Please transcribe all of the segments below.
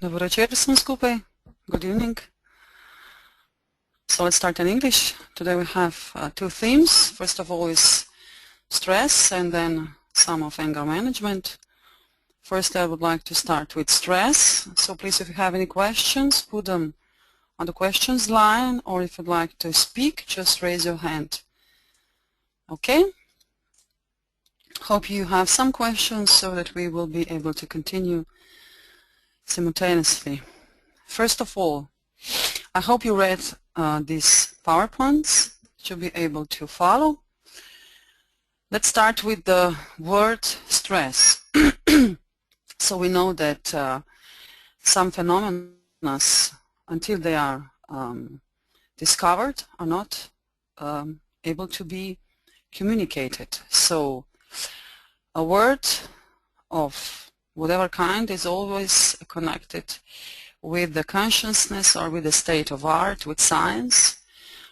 Dobro večer svim skupaj. Good evening. So let's start in English. Today we have two themes. First of all is stress and then some of anger management. First I would like to start with stress. So please, if you have any questions, put them on the questions line, or if you'd like to speak, just raise your hand. Okay? Hope you have some questions so that we will be able to continue simultaneously. First of all, I hope you read these PowerPoints to be able to follow. Let's start with the word stress. So we know that some phenomena, until they are discovered, are not able to be communicated. So a word of whatever kind is always connected with the consciousness or with the state of art, with science.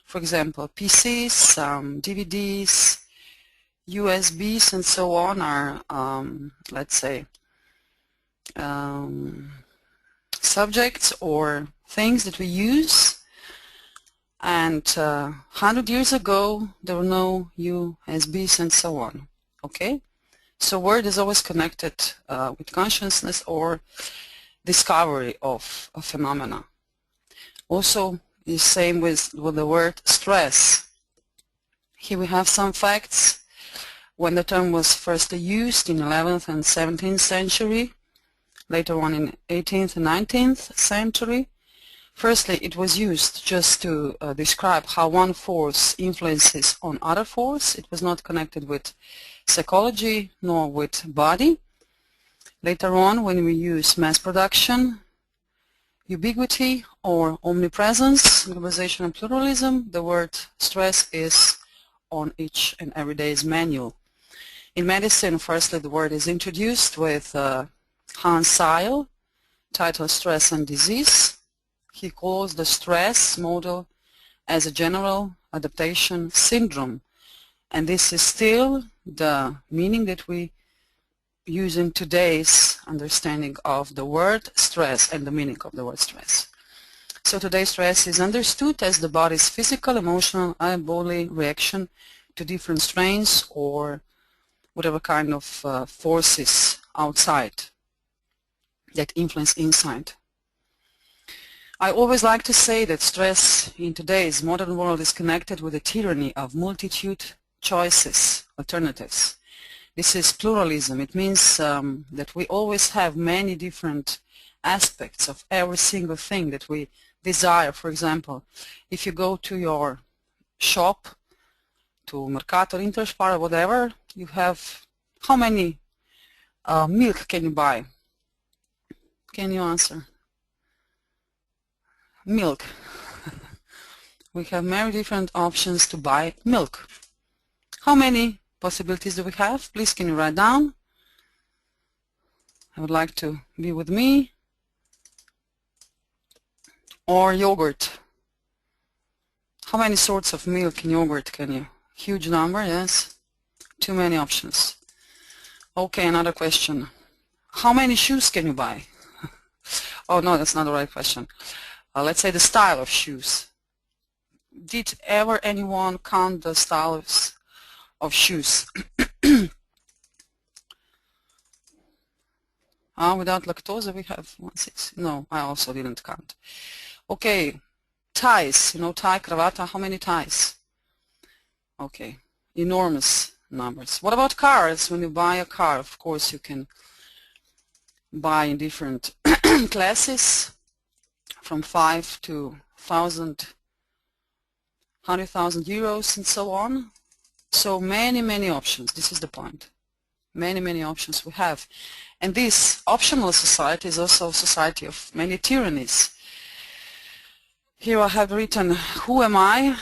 For example, PCs, DVDs, USBs and so on are, let's say, subjects or things that we use. And 100 years ago there were no USBs and so on. Okay? So word is always connected with consciousness or discovery of a phenomena. Also the same with the word stress. Here we have some facts. When the term was first used in 11th and 17th century, later on in 18th and 19th century, firstly it was used just to describe how one force influences on other force. It was not connected with psychology nor with body. Later on, when we use mass production, ubiquity or omnipresence, globalization and pluralism, the word stress is on each and every day's manual. In medicine, firstly the word is introduced with Hans Seil, titled Stress and Disease. He calls the stress model as a general adaptation syndrome, and this is still the meaning that we use in today's understanding of the word stress and the meaning of the word stress. So today stress is understood as the body's physical, emotional, and bodily reaction to different strains or whatever kind of forces outside that influence inside. I always like to say that stress in today's modern world is connected with the tyranny of multitude choices, alternatives. This is pluralism. It means that we always have many different aspects of every single thing that we desire. For example, if you go to your shop, to Mercator, Interspar, or whatever, you have how many milk can you buy? Can you answer? Milk. We have many different options to buy milk. How many possibilities do we have? Please, can you write down? I would like to be with me. Or yogurt. How many sorts of milk in yogurt can you? Huge number, yes. Too many options. Okay, another question. How many shoes can you buy? Oh no, that's not the right question. Let's say the style of shoes. Did ever anyone count the styles of shoes? Without lactose we have 1/6. No, I also didn't count. Okay, ties, you know, tie, cravata, how many ties? Okay, enormous numbers. What about cars? When you buy a car, of course you can buy in different classes from 5 to 1,000, 100,000 euros and so on. So many options. This is the point. Many options we have. And this optional society is also a society of many tyrannies. Here I have written, who am I?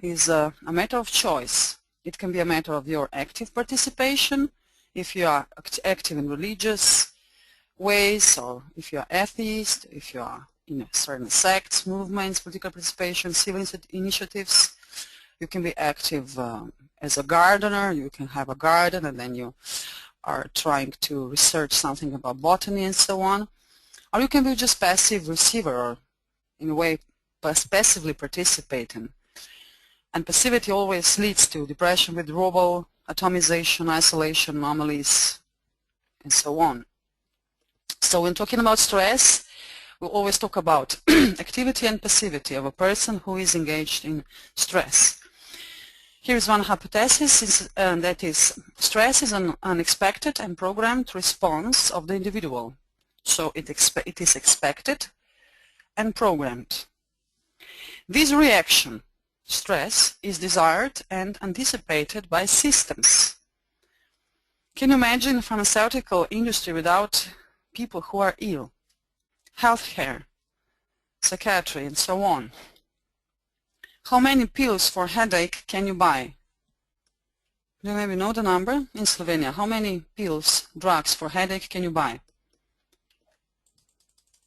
Is a matter of choice. It can be a matter of your active participation, if you are active in religious ways, or if you are atheist, if you are in certain sects, movements, political participation, civil initiatives. You can be active as a gardener. You can have a garden and then you are trying to research something about botany and so on. Or you can be just passive receiver, or in a way passively participating. And passivity always leads to depression, withdrawal, atomization, isolation, anomalies, and so on. So when talking about stress, we always talk about activity and passivity of a person who is engaged in stress. Here is one hypothesis, that is, stress is an unexpected and programmed response of the individual. So it is expected and programmed. This reaction, stress, is desired and anticipated by systems. Can you imagine the pharmaceutical industry without people who are ill? Healthcare, psychiatry, and so on. How many pills for headache can you buy? Do you maybe know the number? In Slovenia, how many pills, drugs for headache can you buy?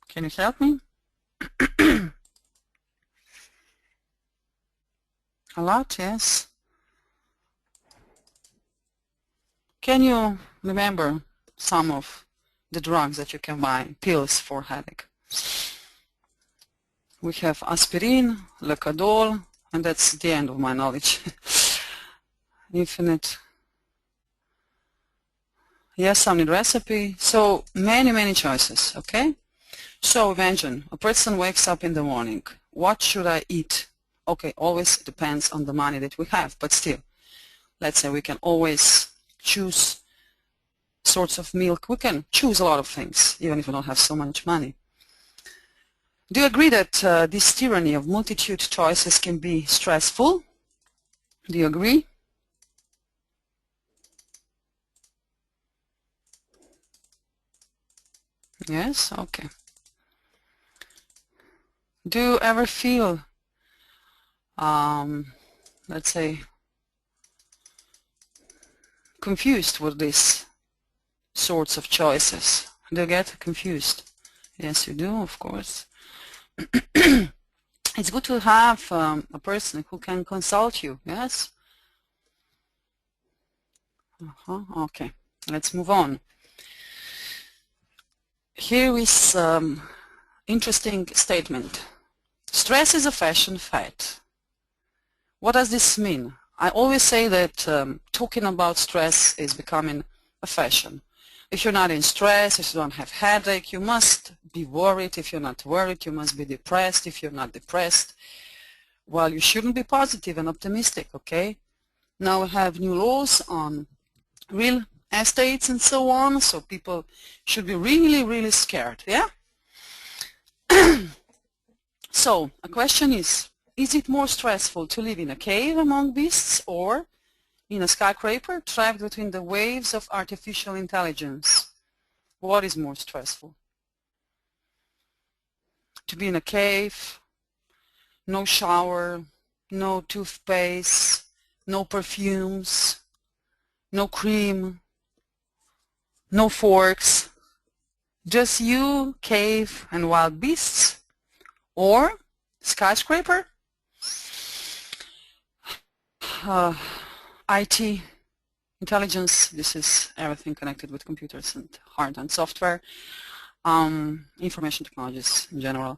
Can you help me? A lot, yes. Can you remember some of the drugs that you can buy, pills for headache? We have aspirin, Lacadol, and that's the end of my knowledge. Infinite. Yes, some need recipe. So many choices, okay? So imagine a person wakes up in the morning. What should I eat? Okay, always depends on the money that we have, but still, let's say we can always choose sorts of milk. We can choose a lot of things, even if we don't have so much money. Do you agree that this tyranny of multitude choices can be stressful? Do you agree? Yes? Okay. Do you ever feel, let's say, confused with these sorts of choices? Do you get confused? Yes, you do, of course. It's good to have a person who can consult you, yes? Okay, let's move on. Here is interesting statement. Stress is a fashion fad. What does this mean? I always say that talking about stress is becoming a fashion. If you're not in stress, if you don't have headache, you must be worried. If you're not worried, you must be depressed. If you're not depressed, well, you shouldn't be positive and optimistic, okay? Now we have new laws on real estates and so on, so people should be really scared, yeah? So, a question is it more stressful to live in a cave among beasts or in a skyscraper trapped between the waves of artificial intelligence? What is more stressful? To be in a cave, no shower, no toothpaste, no perfumes, no cream, no forks, just you, cave, and wild beasts? Or skyscraper, IT, intelligence, this is everything connected with computers and hardware and software, information technologies in general,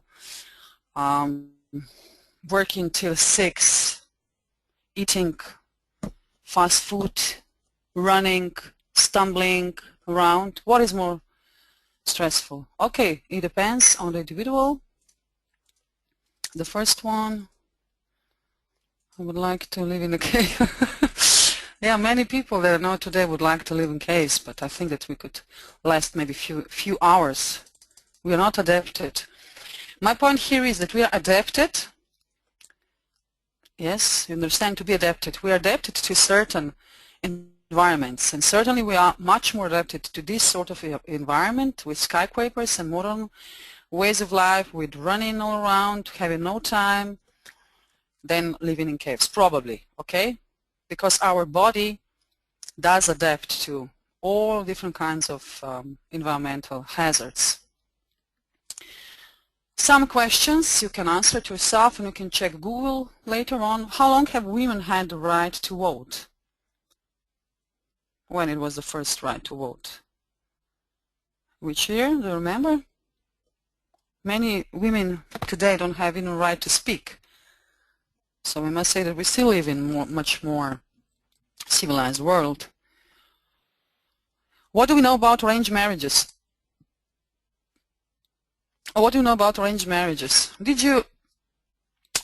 working till 6, eating fast food, running, stumbling around. What is more stressful? Okay, it depends on the individual. The first one, I would like to live in a cave. Yeah, many people that I know today would like to live in caves, but I think that we could last maybe few hours. We are not adapted. My point here is that we are adapted. Yes, you understand, to be adapted. We are adapted to certain environments, and certainly we are much more adapted to this sort of environment with skyscrapers and modern ways of life, with running all around, having no time, than living in caves, probably, okay? Because our body does adapt to all different kinds of environmental hazards. Some questions you can answer to yourself, and you can check Google later on. How long have women had the right to vote? When it was the first right to vote? Which year? Do you remember? Many women today don't have even a right to speak. So we must say that we still live in a much more civilized world. What do we know about arranged marriages? What do you know about arranged marriages? Did you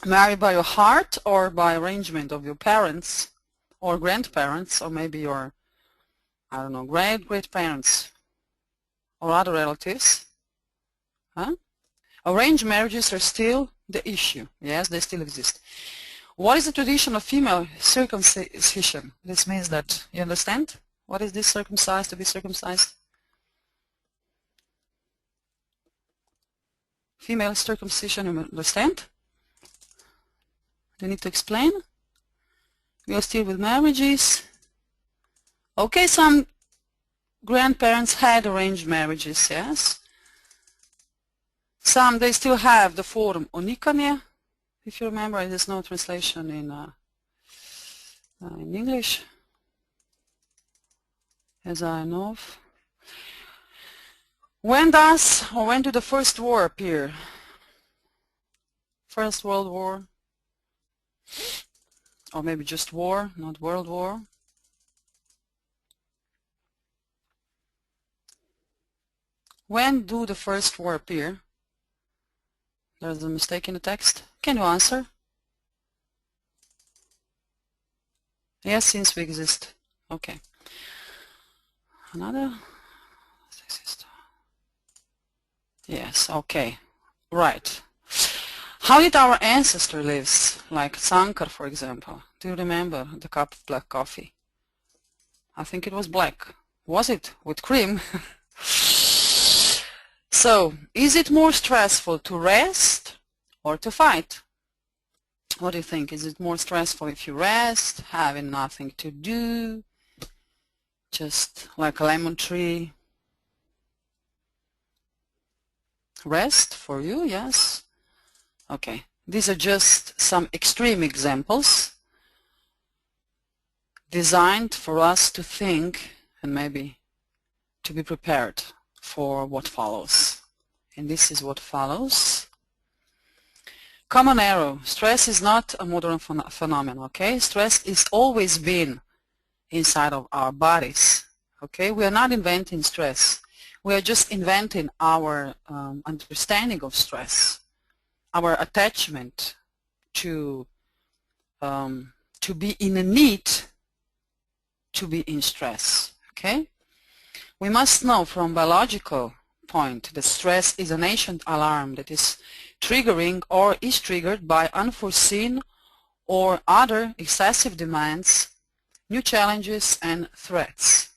marry by your heart or by arrangement of your parents or grandparents or maybe your, I don't know, great-great-parents or other relatives? Huh? Arranged marriages are still the issue. Yes, they still exist. What is the tradition of female circumcision? This means that, you understand? What is this circumcised, to be circumcised? Female circumcision, you understand? Do you need to explain? We are still with marriages. Okay, some grandparents had arranged marriages, yes. Some, they still have the form onikanje. If you remember, there's no translation in English, as I know of. When did the First War appear? First World War? Or maybe just war, not World War? When do the First War appear? There's a mistake in the text. Can you answer? Yes, since we exist. Okay. Another? Yes, okay. Right. How did our ancestor live? Like Sankar, for example. Do you remember the cup of black coffee? I think it was black. Was it? With cream? So, is it more stressful to rest or to fight? What do you think? Is it more stressful if you rest, having nothing to do, just like a lemon tree? Rest for you, yes? Okay, these are just some extreme examples designed for us to think and maybe to be prepared for what follows. And this is what follows. Common error. Stress is not a modern phenomenon, okay? Stress is always been inside of our bodies, okay? We are not inventing stress. We are just inventing our understanding of stress, our attachment to be in a need to be in stress, okay? We must know from biological point that stress is an ancient alarm that is triggering or is triggered by unforeseen or other excessive demands, new challenges and threats.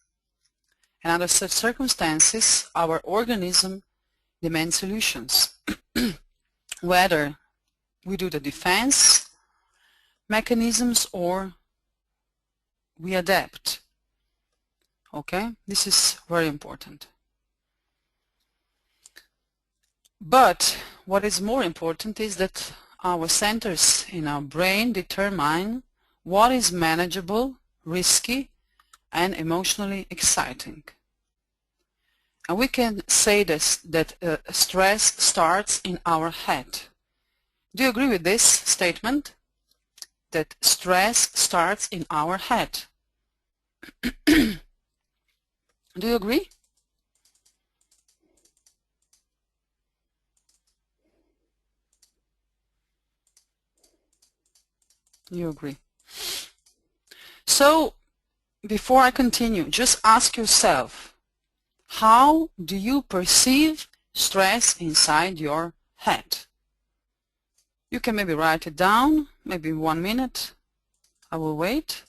And under such circumstances, our organism demands solutions. Whether we do the defense mechanisms or we adapt. Okay, this is very important. But what is more important is that our centers in our brain determine what is manageable, risky, and emotionally exciting. And we can say this, that stress starts in our head. Do you agree with this statement? That stress starts in our head. Do you agree? You agree. So, before I continue, just ask yourself, how do you perceive stress inside your head? You can maybe write it down, maybe 1 minute. I will wait.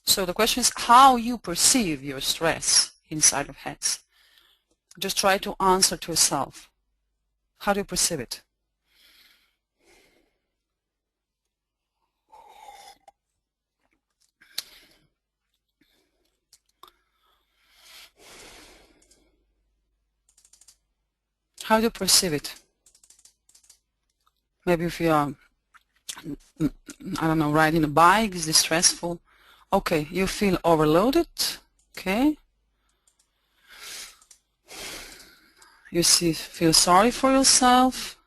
So the question is how you perceive your stress inside your heads. Just try to answer to yourself. How do you perceive it? How do you perceive it? Maybe if you are, I don't know, riding a bike, is this stressful? Okay, you feel overloaded, okay? You feel sorry for yourself,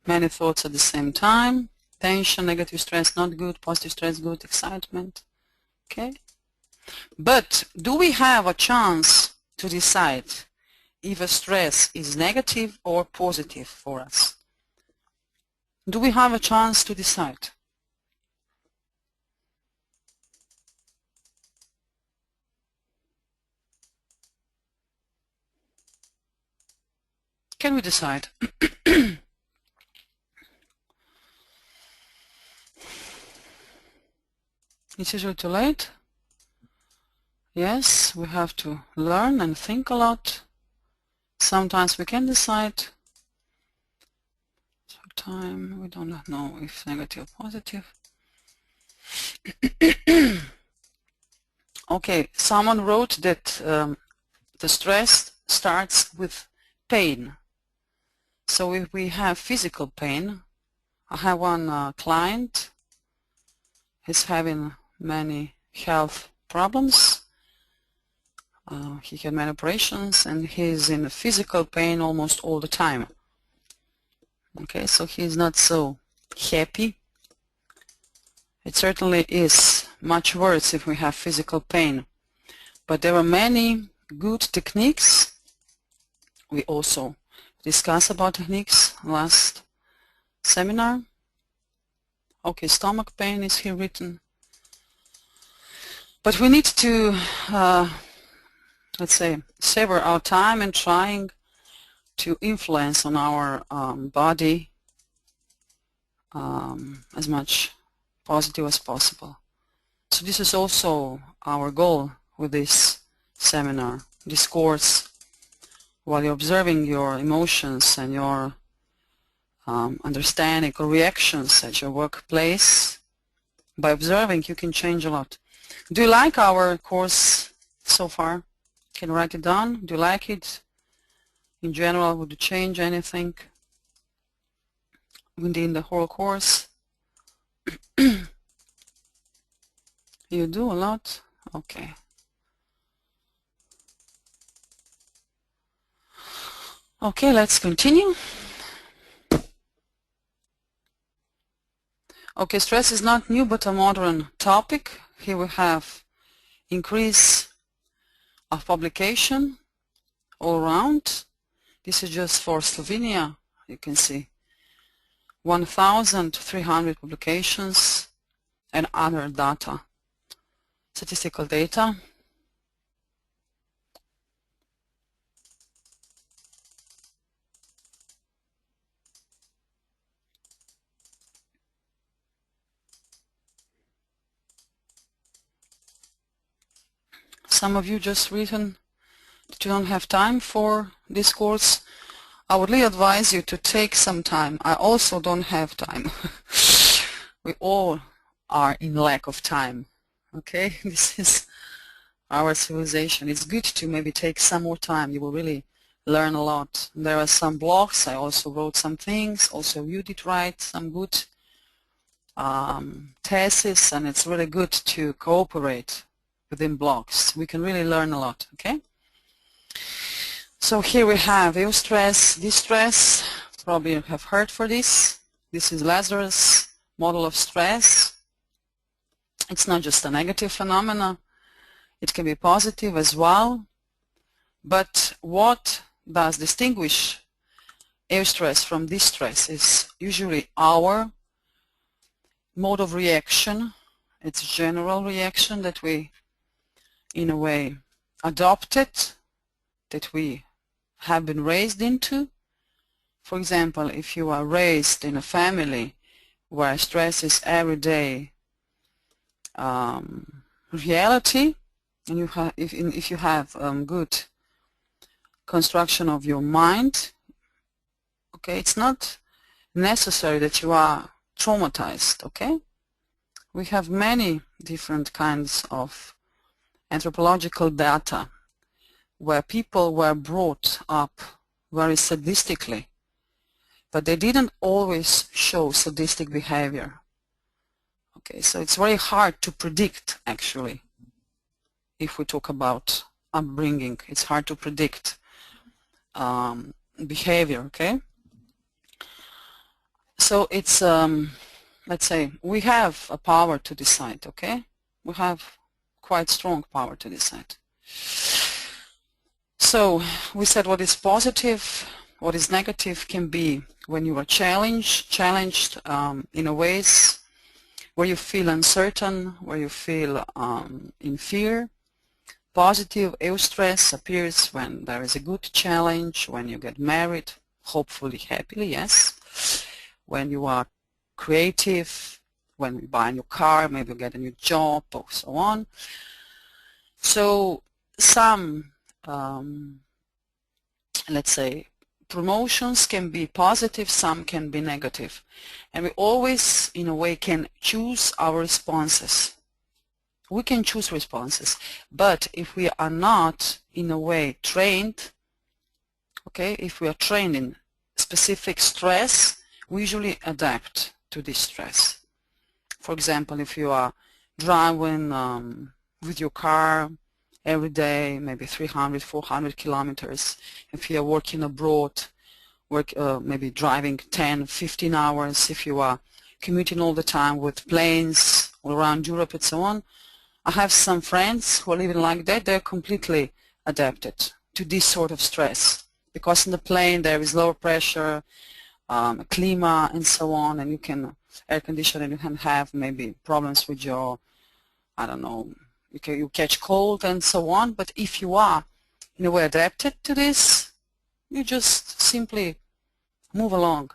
many thoughts at the same time, tension, negative stress, not good, positive stress, good, excitement. Okay? But do we have a chance to decide if a stress is negative or positive for us? Do we have a chance to decide? Can we decide? It's usually too late. Yes, we have to learn and think a lot. Sometimes we can decide. Time we don't know if negative or positive. Okay, someone wrote that the stress starts with pain. So if we have physical pain, I have one client, he's having many health problems. He had many operations and he's in physical pain almost all the time. Okay, so he's not so happy. It certainly is much worse if we have physical pain. But there are many good techniques. We also discussed about techniques last seminar. Okay, stomach pain is here written. But we need to, let's say, savor our time and trying to influence on our body as much positive as possible. So this is also our goal with this seminar, this course. While you're observing your emotions and your understanding or reactions at your workplace, by observing you can change a lot. Do you like our course so far? Can you write it down? Do you like it? In general, would you change anything within the whole course? You do a lot? Okay. Okay, let's continue. Okay, stress is not new but a modern topic. Here we have increase of publication all around. This is just for Slovenia. You can see 1,300 publications and other data, statistical data. Some of you just written that you don't have time for this course. I would really advise you to take some time. I also don't have time. We all are in lack of time. Okay, this is our civilization. It's good to maybe take some more time. You will really learn a lot. There are some blogs. I also wrote some things. Also, you did write some good thesis, and it's really good to cooperate within blogs. We can really learn a lot. Okay. So here we have eustress, distress. Probably you have heard for this. This is Lazarus' model of stress. It's not just a negative phenomena. It can be positive as well. But what does distinguish eustress from distress is usually our mode of reaction. It's a general reaction that we, in a way, adopted, that we have been raised into. For example, if you are raised in a family where stress is everyday reality, and if you have good construction of your mind, okay, it's not necessary that you are traumatized. Okay, we have many different kinds of anthropological data where people were brought up very sadistically, but they didn't always show sadistic behavior. Okay, so it's very hard to predict, actually, if we talk about upbringing. It's hard to predict behavior, okay? So it's, let's say, we have a power to decide, okay? We have quite strong power to decide. So we said what is positive, what is negative can be when you are challenged in a ways where you feel uncertain, where you feel in fear. Positive eustress appears when there is a good challenge, when you get married, hopefully happily, yes. When you are creative, when you buy a new car, maybe you get a new job, or so on. So some, let's say, promotions can be positive, some can be negative. And we always, in a way, can choose our responses. We can choose responses, but if we are not, in a way, trained, okay, if we are trained in specific stress, we usually adapt to this stress. For example, if you are driving with your car every day, maybe 300, 400 kilometers, if you are working abroad, maybe driving 10, 15 hours, if you are commuting all the time with planes all around Europe and so on, I have some friends who are living like that. They're completely adapted to this sort of stress because in the plane there is lower pressure, clima and so on, and you can air condition and you can have maybe problems with your, I don't know, you catch cold and so on. But if you are in a way adapted to this, you just simply move along.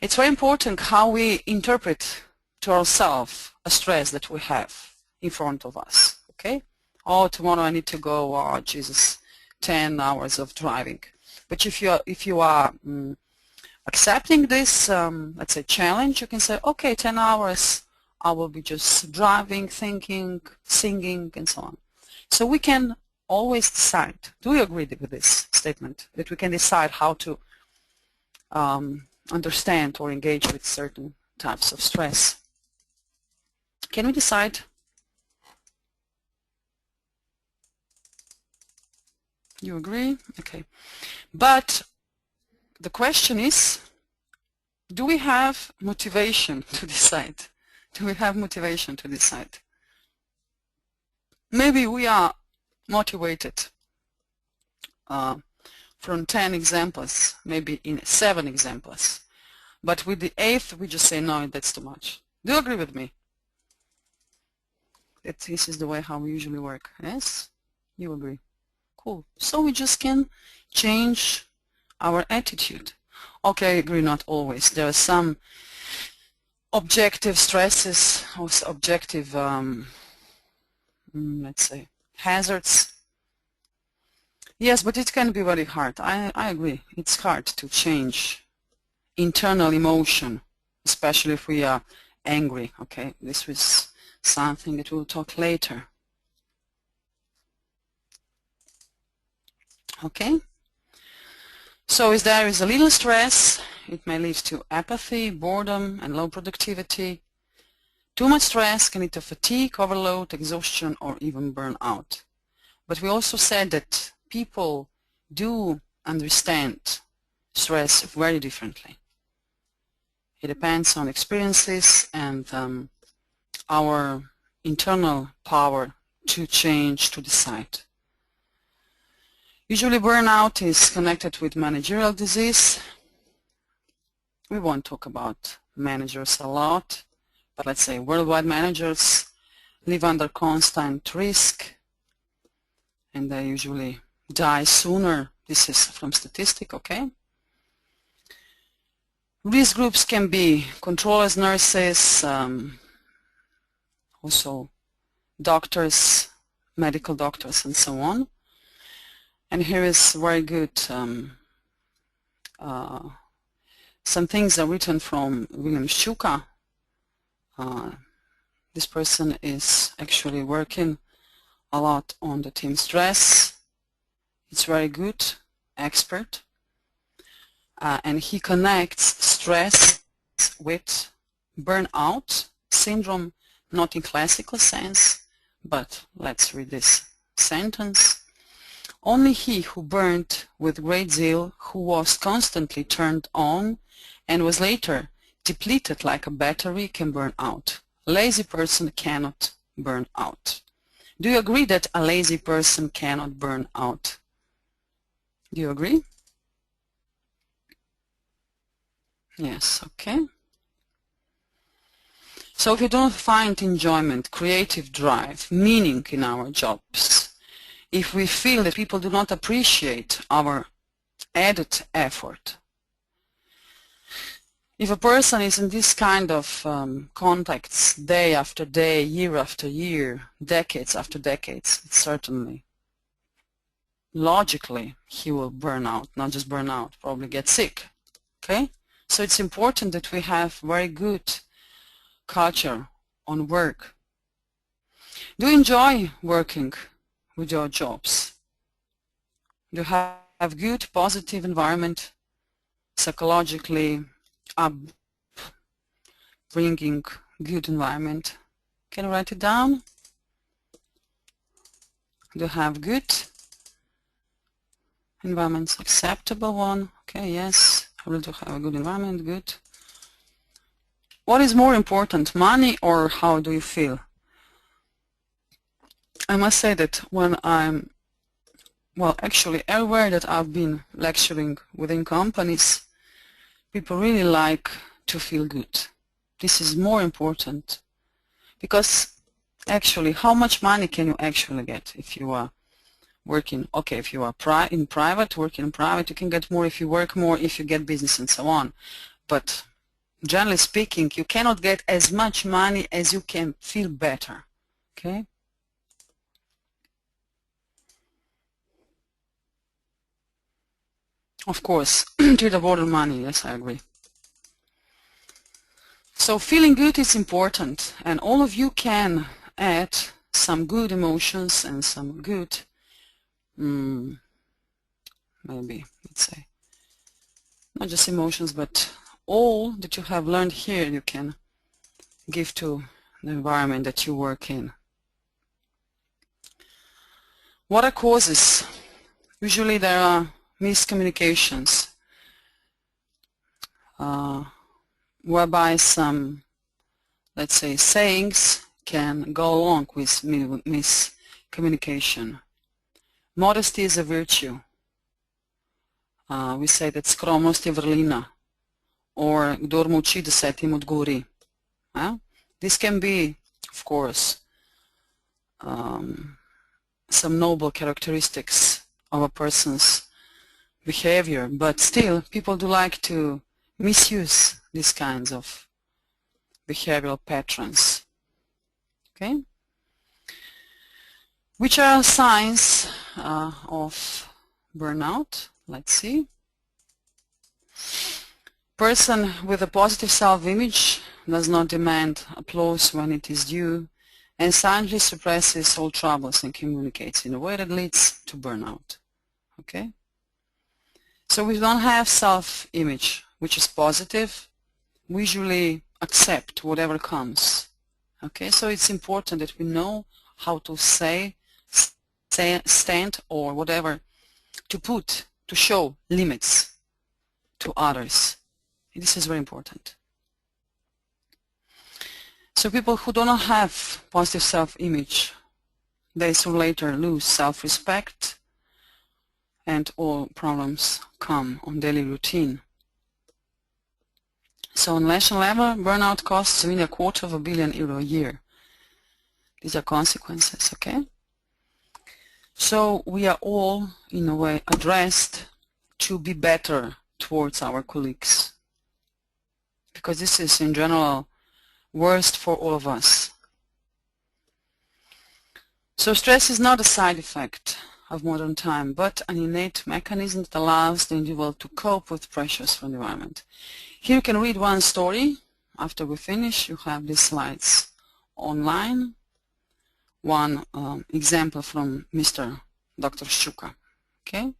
It's very important how we interpret to ourselves a stress that we have in front of us, okay? Oh, tomorrow I need to go, oh Jesus, 10 hours of driving. But if you are accepting this, let's say, challenge, you can say, okay, 10 hours, I will be just driving, thinking, singing, and so on. So we can always decide. Do you agree with this statement, that we can decide how to understand or engage with certain types of stress? Can we decide? You agree? Okay. But the question is, do we have motivation to decide? Do we have motivation to decide? Maybe we are motivated from 10 examples, maybe in 7 examples. But with the 8th, we just say, no, that's too much. Do you agree with me? That this is the way how we usually work. Yes? You agree? Cool. So we just can change our attitude. Okay, I agree, not always. There are some objective stresses, or objective, let's say, hazards. Yes, but it can be very hard. I agree. It's hard to change internal emotion, especially if we are angry. Okay, this is something that we'll talk later. Okay, so if there is a little stress, it may lead to apathy, boredom, and low productivity. Too much stress can lead to fatigue, overload, exhaustion, or even burnout. But we also said that people do understand stress very differently. It depends on experiences and our internal power to change, to decide. Usually burnout is connected with managerial disease. We won't talk about managers a lot, but let's say worldwide managers live under constant risk and they usually die sooner. This is from statistic, okay? Risk groups can be controllers, nurses, also doctors, medical doctors, and so on. And here is very good, some things are written from William Schuka. This person is actually working a lot on the team stress. It's very good, expert. And he connects stress with burnout syndrome, not in classical sense, but let's read this sentence. Only he who burned with great zeal, who was constantly turned on, and was later depleted like a battery, can burn out. A lazy person cannot burn out. Do you agree that a lazy person cannot burn out? Do you agree? Yes, okay. So if we don't find enjoyment, creative drive, meaning in our jobs, if we feel that people do not appreciate our added effort, if a person is in this kind of contacts day after day, year after year, decades after decades, it's certainly, logically, he will burn out, not just burn out, probably get sick, okay? So it's important that we have very good culture on work. Do you enjoy working with your jobs? Do you have good, positive environment, psychologically bringing good environment? Can you write it down? Do you have good environments? Acceptable one? Okay, yes. I will do have a good environment, good. What is more important, money or how do you feel? I must say that when I'm, well, actually everywhere that I've been lecturing within companies, people really like to feel good. This is more important because actually how much money can you actually get if you are working, okay, if you are working in private, you can get more if you work more, if you get business and so on. But generally speaking, you cannot get as much money as you can feel better, okay? Of course, to the border money, yes, I agree. So feeling good is important, and all of you can add some good emotions and some good, maybe, let's say, not just emotions, but all that you have learned here you can give to the environment that you work in. What are causes? Usually there are miscommunications, whereby some, let's say, sayings can go along with miscommunication. Modesty is a virtue. We say that skromnost je vrlina, or kdor molči, desetim odgovori. This can be, of course, some noble characteristics of a person's behavior, but still people do like to misuse these kinds of behavioral patterns. Okay? Which are signs of burnout? Let's see. Person with a positive self-image does not demand applause when it is due, and silently suppresses all troubles and communicates in a way that leads to burnout. Okay? So we don't have self-image, which is positive. We usually accept whatever comes. Okay? So it's important that we know how to say, stand, or whatever, to show limits to others. This is very important. So people who do not have positive self-image, they soon later lose self-respect, and all problems come on daily routine. So on national level, burnout costs really €250 million a year. These are consequences, okay? So we are all, in a way, addressed to be better towards our colleagues, because this is, in general, worst for all of us. So stress is not a side effect of modern time, but an innate mechanism that allows the individual to cope with pressures from the environment. Here you can read one story. After we finish, you have these slides online. One example from Dr. Shuka. Okay?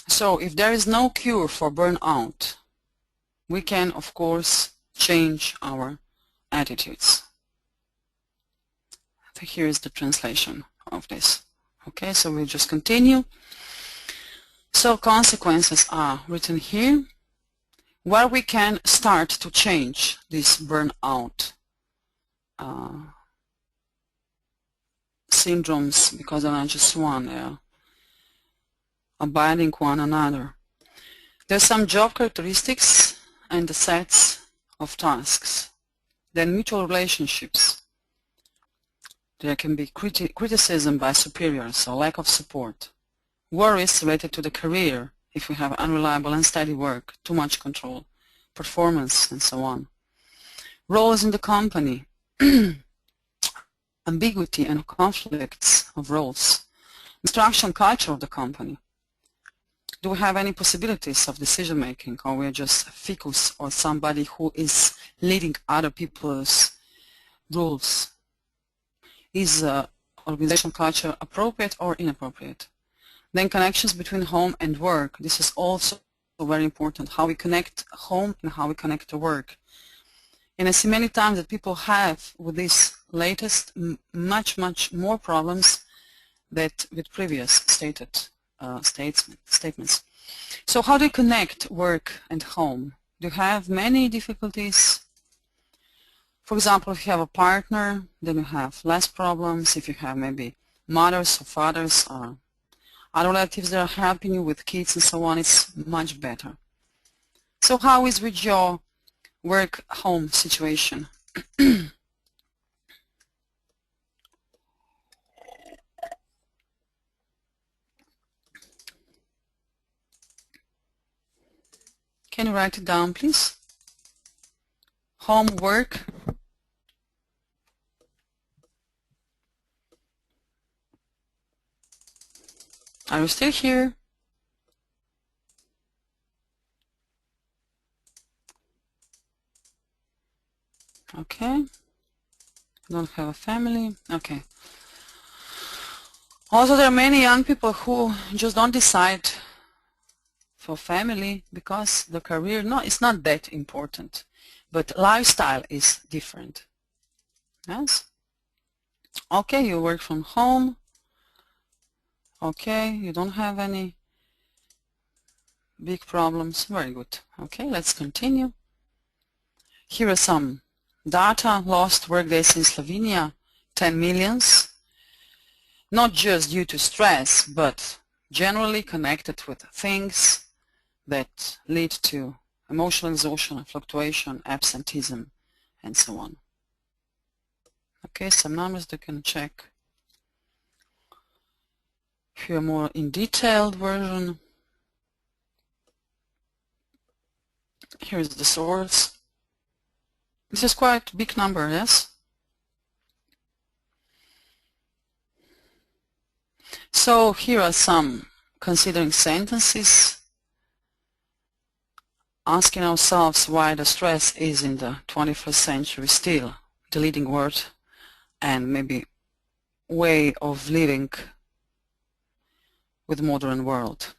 So if there is no cure for burnout, we can, of course, change our attitudes. here is the translation of this. Okay, so we'll just continue. So consequences are written here, where we can start to change this burnout syndromes, because they're not just one, they're abiding one another. There's some job characteristics and the sets of tasks. Then mutual relationships. There can be criticism by superiors or lack of support. Worries related to the career, if we have unreliable, unsteady work, too much control, performance, and so on. Roles in the company, ambiguity and conflicts of roles, instruction culture of the company. Do we have any possibilities of decision-making, or we're just a ficus or somebody who is leading other people's rules? Is organizational culture appropriate or inappropriate? Then connections between home and work. This is also very important, how we connect home and how we connect to work. And I see many times that people have with this latest much more problems than with previous statements. So how do you connect work and home? Do you have many difficulties? For example, if you have a partner, then you have less problems. If you have maybe mothers or fathers or other relatives that are helping you with kids and so on, it's much better. So how is with your work-home situation? Can you write it down, please? Homework. Are you still here? Okay. Don't have a family. Okay. Also, there are many young people who just don't decide for family because the career, no, it's not that important, but lifestyle is different. Yes? Okay, you work from home. Okay, you don't have any big problems. Very good. Okay, let's continue. Here are some data. Lost workdays in Slovenia, 10 millions. Not just due to stress, but generally connected with things that lead to emotional exhaustion, fluctuation, absenteeism, and so on. Okay, some numbers that you can check. Here a more in detailed version. Here is the source. This is quite a big number, yes? So here are some considering sentences, asking ourselves why the stress is in the 21st century still the leading word and maybe way of living with modern world.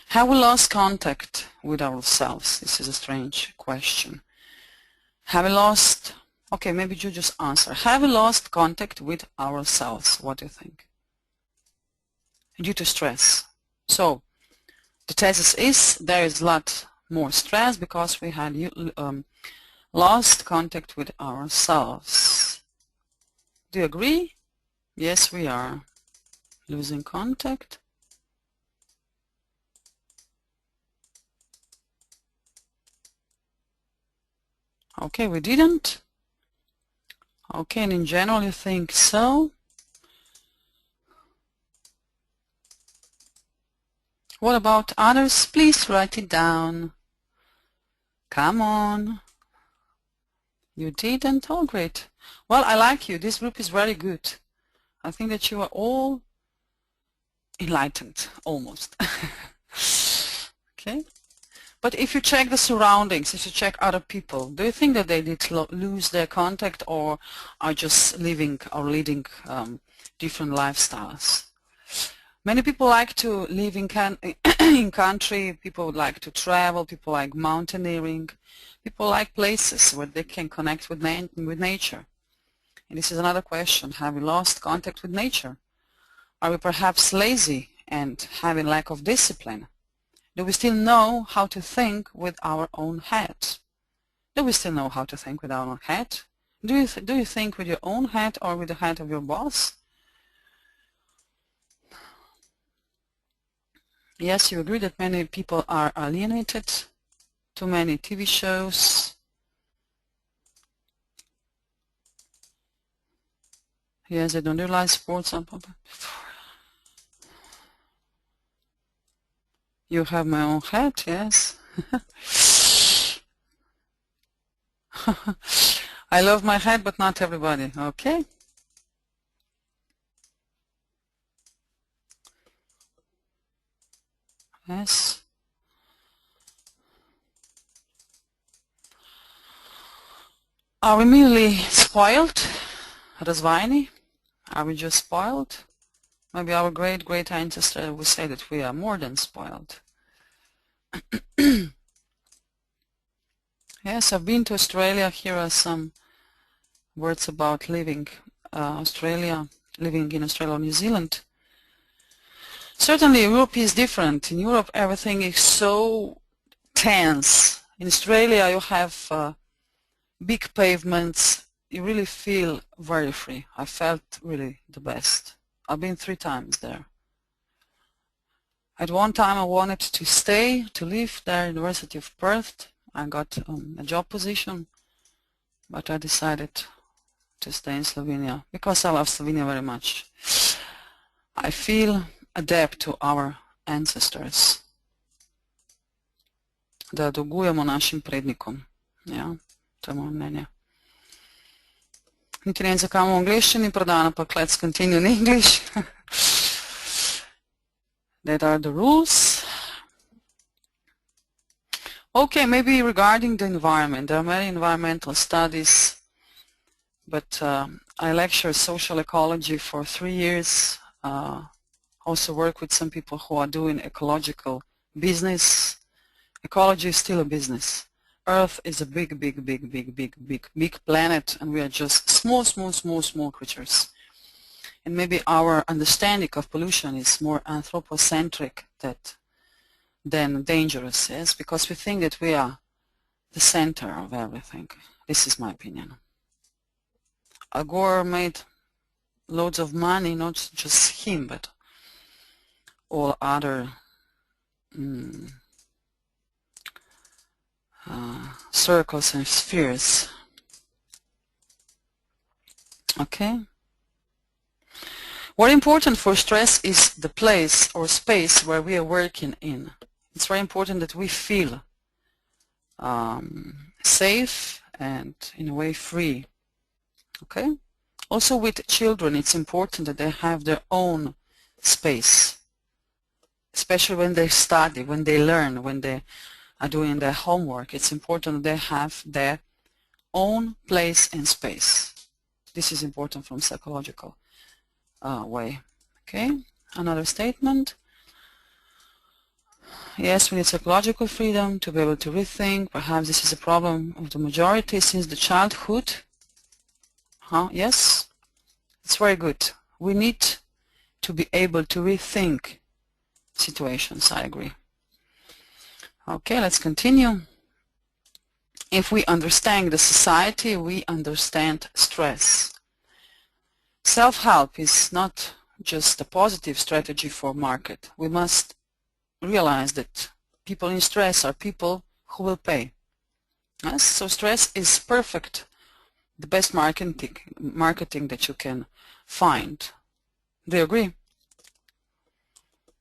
Have we lost contact with ourselves? This is a strange question. Have we lost, okay, maybe you just answer. Have we lost contact with ourselves? What do you think? Due to stress. So the thesis is there is a lot more stress because we had lost contact with ourselves. Do you agree? Yes, we are losing contact. Okay, we didn't. Okay, and in general you think so. What about others? Please write it down. Come on. You didn't? Oh, great. Well, I like you. This group is very good. I think that you are all enlightened, almost. Okay. But if you check the surroundings, if you check other people, do you think that they did lose their contact or are just living or leading different lifestyles? Many people like to live in country, people would like to travel, people like mountaineering, people like places where they can connect with nature. And this is another question. Have we lost contact with nature? Are we perhaps lazy and having lack of discipline? Do we still know how to think with our own head? Do we still know how to think with our own head? Do you think with your own head or with the head of your boss? Yes, you agree that many people are alienated. Too many TV shows. Yes, they don't realize sports. You have my own head, yes. I love my head, but not everybody, okay? Yes. Are we merely spoiled? Razvajeni? Are we just spoiled? Maybe our great ancestor would say that we are more than spoiled. Yes, I've been to Australia. Here are some words about living living in Australia or New Zealand. Certainly Europe is different. In Europe everything is so tense. In Australia you have big pavements. You really feel very free. I felt really the best. I've been 3 times there. At one time I wanted to stay, to live there at the University of Perth. I got a job position, but I decided to stay in Slovenia because I love Slovenia very much. I feel adapt to our ancestors, da dolgujemo našim prednikom. Ja, to je moje mnenje. Niti ne vem, zakaj v angleščini prodana, pa let's continue in English. That are the rules. Okay, maybe regarding the environment. There are many environmental studies, but I lecture social ecology for 3 years. Also work with some people who are doing ecological business. Ecology is still a business. Earth is a big planet, and we are just small creatures. And maybe our understanding of pollution is more anthropocentric than dangerous, yes, because we think that we are the center of everything. This is my opinion. Al Gore made loads of money, not just him, but all other circles and spheres. Okay. What important for stress is the place or space where we are working in. It's very important that we feel safe and in a way free. Okay. Also with children, it's important that they have their own space, especially when they study, when they learn, when they are doing their homework. It's important that they have their own place and space. This is important from psychological way. Okay, another statement. Yes, we need psychological freedom to be able to rethink. Perhaps this is a problem of the majority since the childhood. Yes, it's very good. We need to be able to rethink situations. I agree. Okay, let's continue. If we understand the society, we understand stress. Self-help is not just a positive strategy for market. We must realize that people in stress are people who will pay. Yes? So stress is perfect, the best marketing that you can find. Do you agree?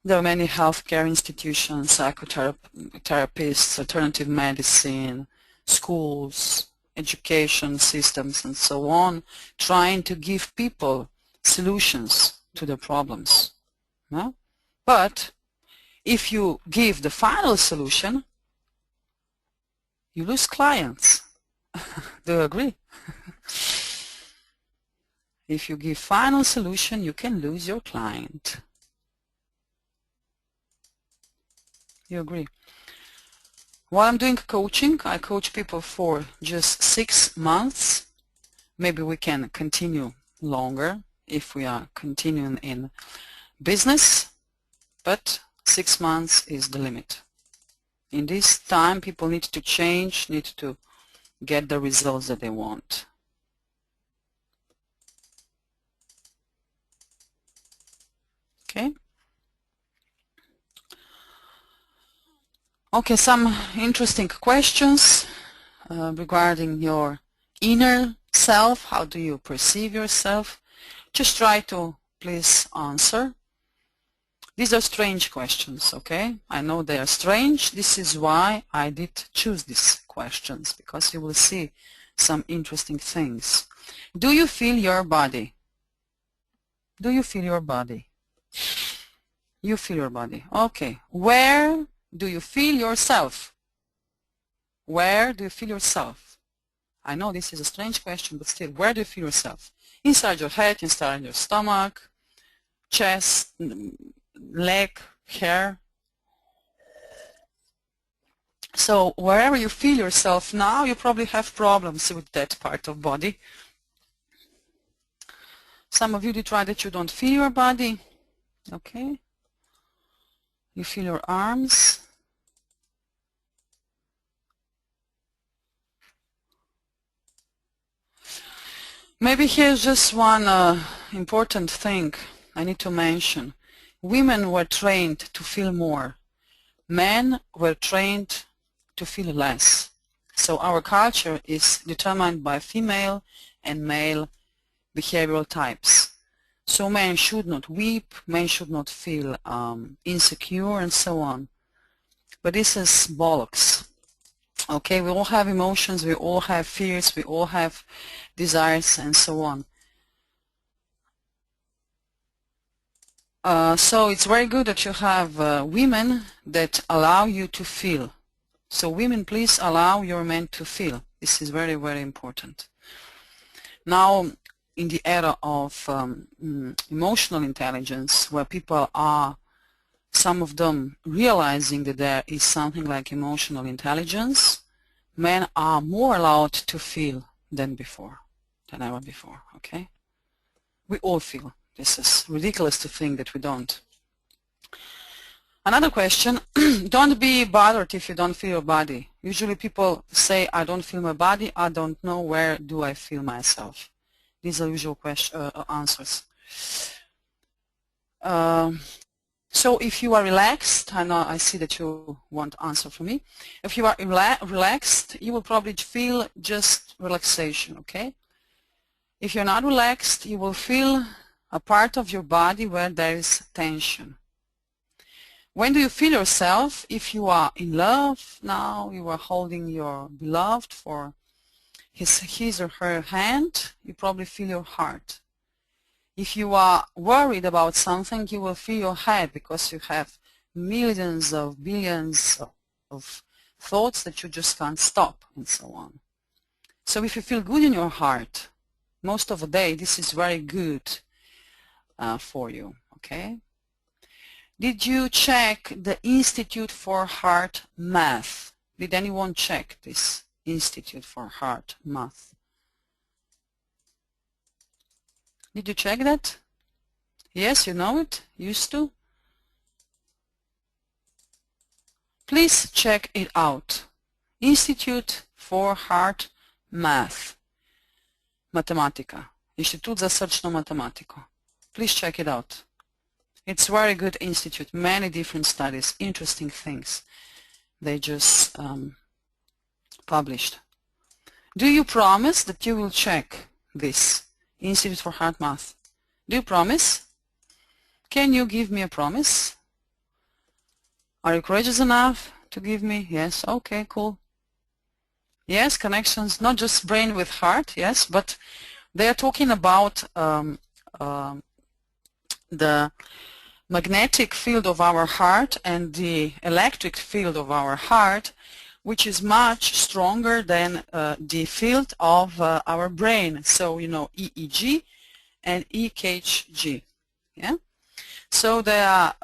There are many healthcare institutions, psychotherapists, alternative medicine, schools, education systems, and so on, trying to give people solutions to their problems. No? But if you give the final solution, you lose clients. Do you agree? If you give final solution, you can lose your client. You agree? While I'm doing coaching, I coach people for just 6 months, maybe we can continue longer if we are continuing in business, but 6 months is the limit. In this time, people need to change, need to get the results that they want. Okay. Okay, some interesting questions regarding your inner self. How do you perceive yourself? Just try to please answer. These are strange questions, okay? I know they are strange. This is why I did choose these questions, because you will see some interesting things. Do you feel your body? Do you feel your body? You feel your body. Okay. Where do you feel yourself? Where do you feel yourself? I know this is a strange question, but still, where do you feel yourself? Inside your head, inside your stomach, chest, leg, hair. So wherever you feel yourself now, you probably have problems with that part of body. Some of you did try that you don't feel your body. Okay. You feel your arms. Maybe here's just one important thing I need to mention. Women were trained to feel more. Men were trained to feel less. So our culture is determined by female and male behavioral types. So men should not weep, men should not feel insecure and so on. But this is bollocks. Okay, we all have emotions, we all have fears, we all have desires and so on. So it's very good that you have women that allow you to feel. So women, please allow your men to feel. This is very, very important. Now, in the era of emotional intelligence, where people are, some of them realizing that there is something like emotional intelligence, men are more allowed to feel than ever before, okay? We all feel. This is ridiculous to think that we don't. Another question, don't be bothered if you don't feel your body. Usually people say, I don't feel my body, I don't know where do I feel myself. These are usual answers. So if you are relaxed, I see that you want to answer from me. If you are relaxed, you will probably feel just relaxation, okay? If you're not relaxed, you will feel a part of your body where there is tension. When do you feel yourself? If you are in love now, you are holding your beloved for his or her hand, you probably feel your heart. If you are worried about something, you will feel your head because you have millions of billions of thoughts that you just can't stop and so on. So if you feel good in your heart, most of the day, this is very good for you, okay? Did you check the Institute for Heart Math? Did anyone check this Institute for Heart Math? Did you check that? Yes, you know it? Used to? Please check it out. Institute for Heart Math. Matematika. Inštitut za srčno matematiko. Please check it out. It's a very good institute, many different studies, interesting things they just published. Do you promise that you will check this Institute for Heart Math? Do you promise? Can you give me a promise? Are you courageous enough to give me? Yes, okay, cool. Yes, connections, not just brain with heart, yes, but they are talking about the magnetic field of our heart and the electric field of our heart, which is much stronger than the field of our brain. So, you know, EEG and EKG, yeah? So they are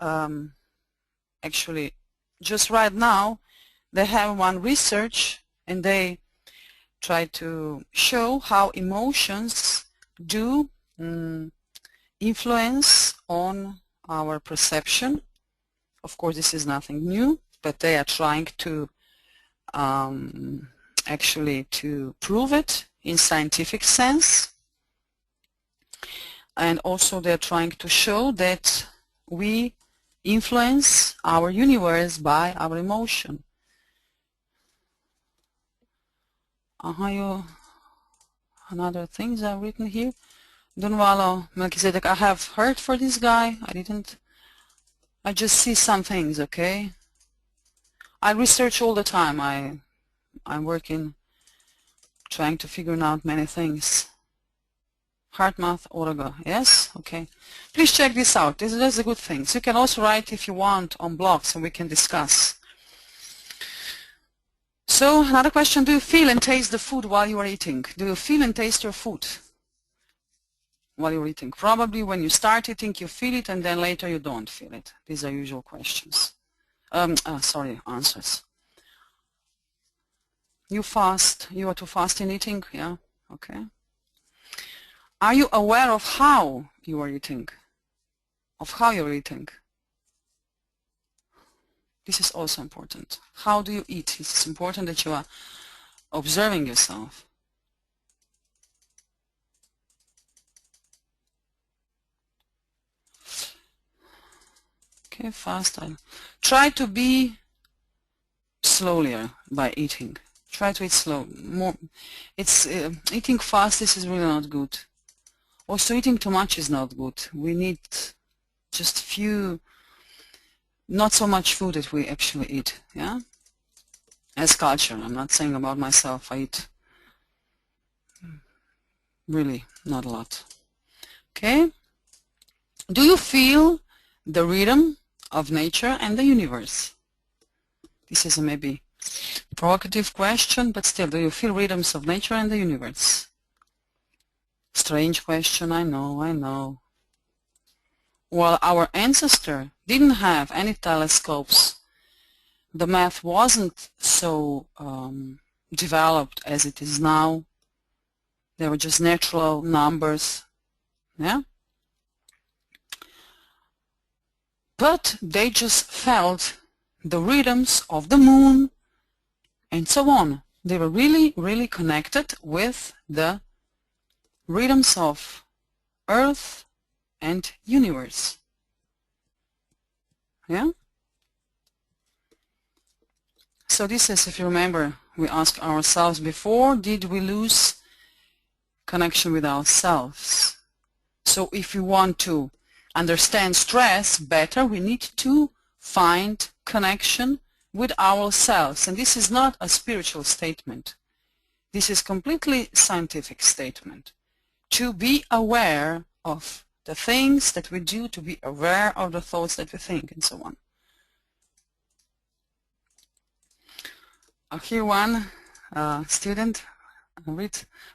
actually, just right now, they have one research and they try to show how emotions do influence on our perception. Of course, this is nothing new, but they are trying to actually to prove it in scientific sense. And also they're trying to show that we influence our universe by our emotion. Another things I've written here. Dunvalo Melchizedek, I have heard for this guy. I just see some things, okay? I research all the time. I'm working, trying to figure out many things. HeartMath Oraga, yes? Okay. Please check this out. This is a good thing. So you can also write if you want on blogs and we can discuss. So another question, do you feel and taste the food while you are eating? Do you feel and taste your food while you're eating? Probably when you start eating you feel it and then later you don't feel it. These are usual questions. Answers. You fast. You are too fast in eating? Yeah, okay. Are you aware of how you are eating? Of how you're eating? This is also important. How do you eat? It's important that you are observing yourself. Okay, fast. Try to be slower by eating. Try to eat slow. More. It's eating fast. This is really not good. Also, eating too much is not good. We need just few, not so much food that we actually eat. Yeah. As culture, I'm not saying about myself. I eat really not a lot. Okay. Do you feel the rhythm of nature and the universe? This is a maybe provocative question, but still, do you feel rhythms of nature and the universe? Strange question, I know. Well, our ancestor didn't have any telescopes. The math wasn't so developed as it is now. They were just natural numbers. Yeah? But they just felt the rhythms of the moon and so on. They were really, really connected with the rhythms of Earth and universe. Yeah? So this is, if you remember, we asked ourselves before, did we lose connection with ourselves? So if we want to understand stress better, we need to find connection with ourselves. And this is not a spiritual statement. This is completely scientific statement. To be aware of the things that we do, to be aware of the thoughts that we think, and so on. Here one student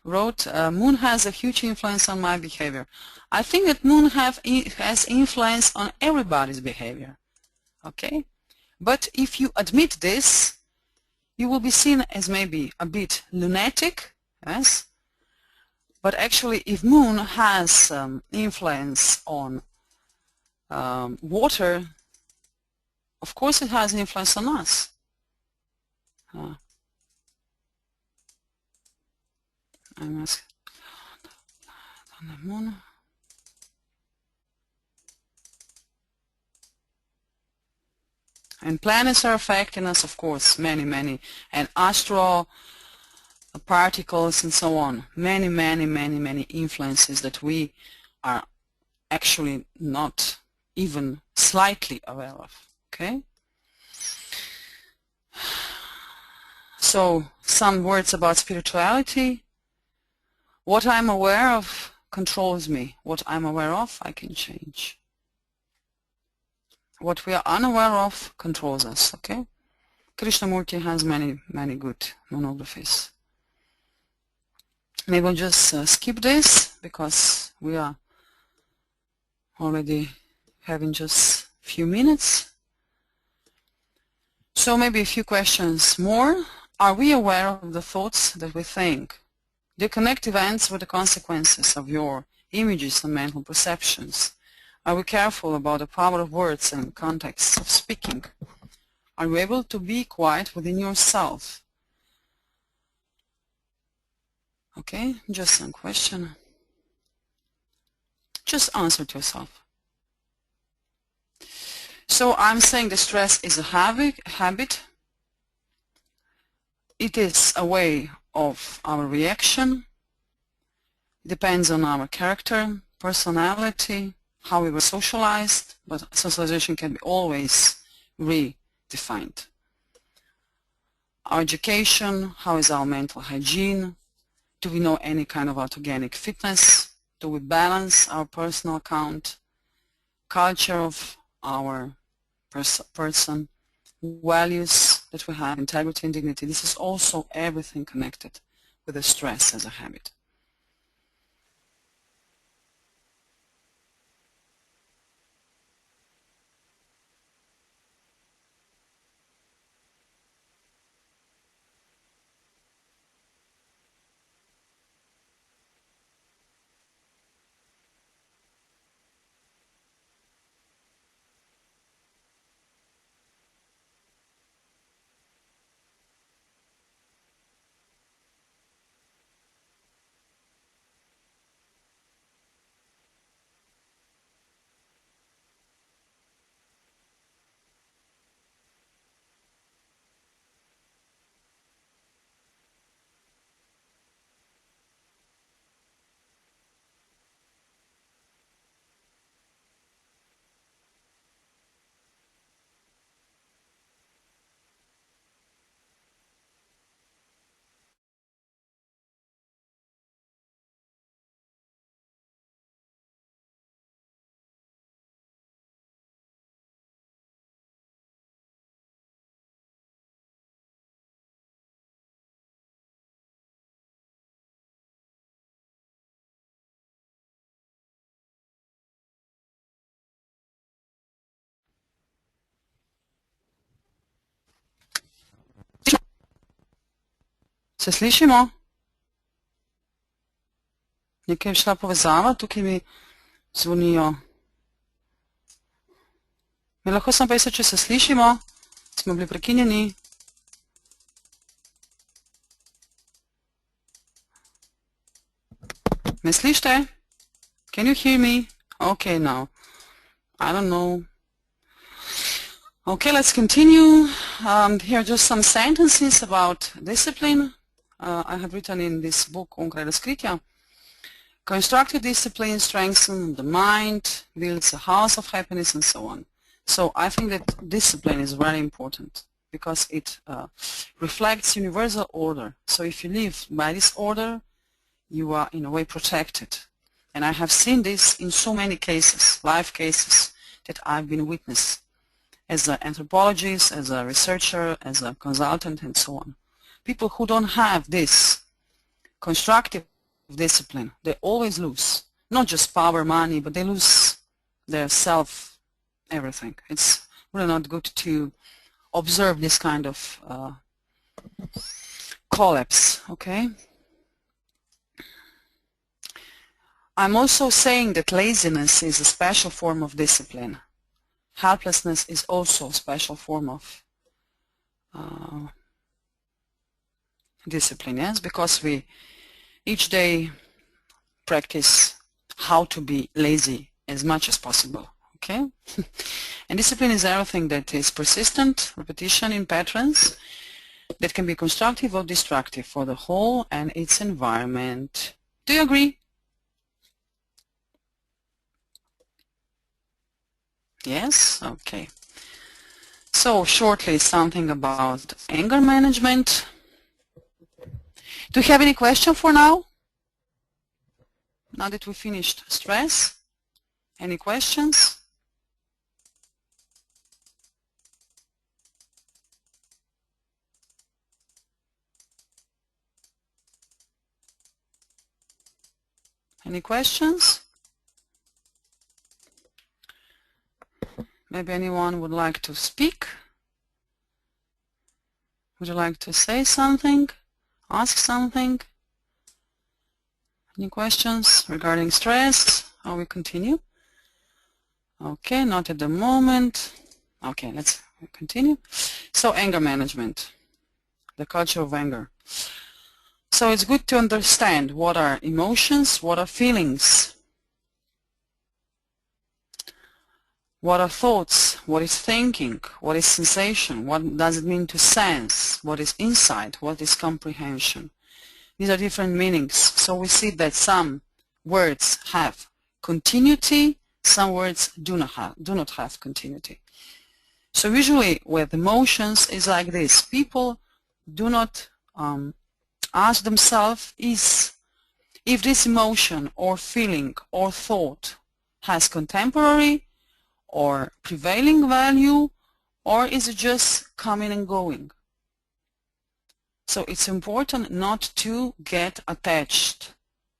wrote, Moon has a huge influence on my behavior. I think that Moon has influence on everybody's behavior. Okay? But if you admit this, you will be seen as maybe a bit lunatic, yes? But actually, if Moon has influence on water, of course it has influence on us. I must on the Moon. And planets are affecting us, of course, many, and astro particles and so on. Many influences that we are actually not even slightly aware of. Okay? So, some words about spirituality. What I'm aware of controls me. What I'm aware of, I can change. What we are unaware of controls us. Okay? Krishnamurti has many good monographies. Maybe we'll just skip this because we are already having just a few minutes. So maybe a few questions more. Are we aware of the thoughts that we think? Do you connect events with the consequences of your images and mental perceptions? Are we careful about the power of words and contexts of speaking? Are you able to be quiet within yourself? Okay, just some question. Just answer to yourself. So I'm saying the stress is a habit. It is a way of our reaction. It depends on our character, personality, how we were socialized, but socialization can be always redefined. Our education, how is our mental hygiene? Do we know any kind of autogenic fitness? Do we balance our personal account? Culture of our person, values that we have, integrity and dignity. This is also everything connected with the stress as a habit. Se slišimo? Nekaj je šla povezava, tukaj mi zvonijo. Mi lahko samo poveste, če se slišimo? Smo bili prekinjeni. Me slišite? Can you hear me? Okay, now. I don't know. Okay, let's continue. Here are just some sentences about discipline. I have written in this book, Onkraj razkritja. Constructive discipline strengthens the mind, builds a house of happiness, and so on. So I think that discipline is very important because it reflects universal order. So if you live by this order, you are in a way protected. And I have seen this in so many cases, life cases, that I've been witness as an anthropologist, as a researcher, as a consultant, and so on. People who don't have this constructive discipline, they always lose. Not just power, money, but they lose their self, everything. It's really not good to observe this kind of collapse, okay? I'm also saying that laziness is a special form of discipline. Helplessness is also a special form of discipline, yes, because we each day practice how to be lazy as much as possible, okay? And discipline is everything that is persistent, repetition in patterns that can be constructive or destructive for the whole and its environment. Do you agree? Yes? Okay. So shortly something about anger management. Do you have any question for now? Now that we finished stress? Any questions? Any questions? Maybe anyone would like to speak? Would you like to say something? Ask something? Any questions regarding stress? Or we continue? Okay, not at the moment. Okay, let's continue. So anger management, the culture of anger. So it's good to understand what are emotions, what are feelings, what are thoughts, what is thinking, what is sensation, what does it mean to sense, what is insight, what is comprehension. These are different meanings. So we see that some words have continuity, some words do not have continuity. So usually with emotions is like this. People do not ask themselves if this emotion or feeling or thought has contemporary or prevailing value, or is it just coming and going? So it's important not to get attached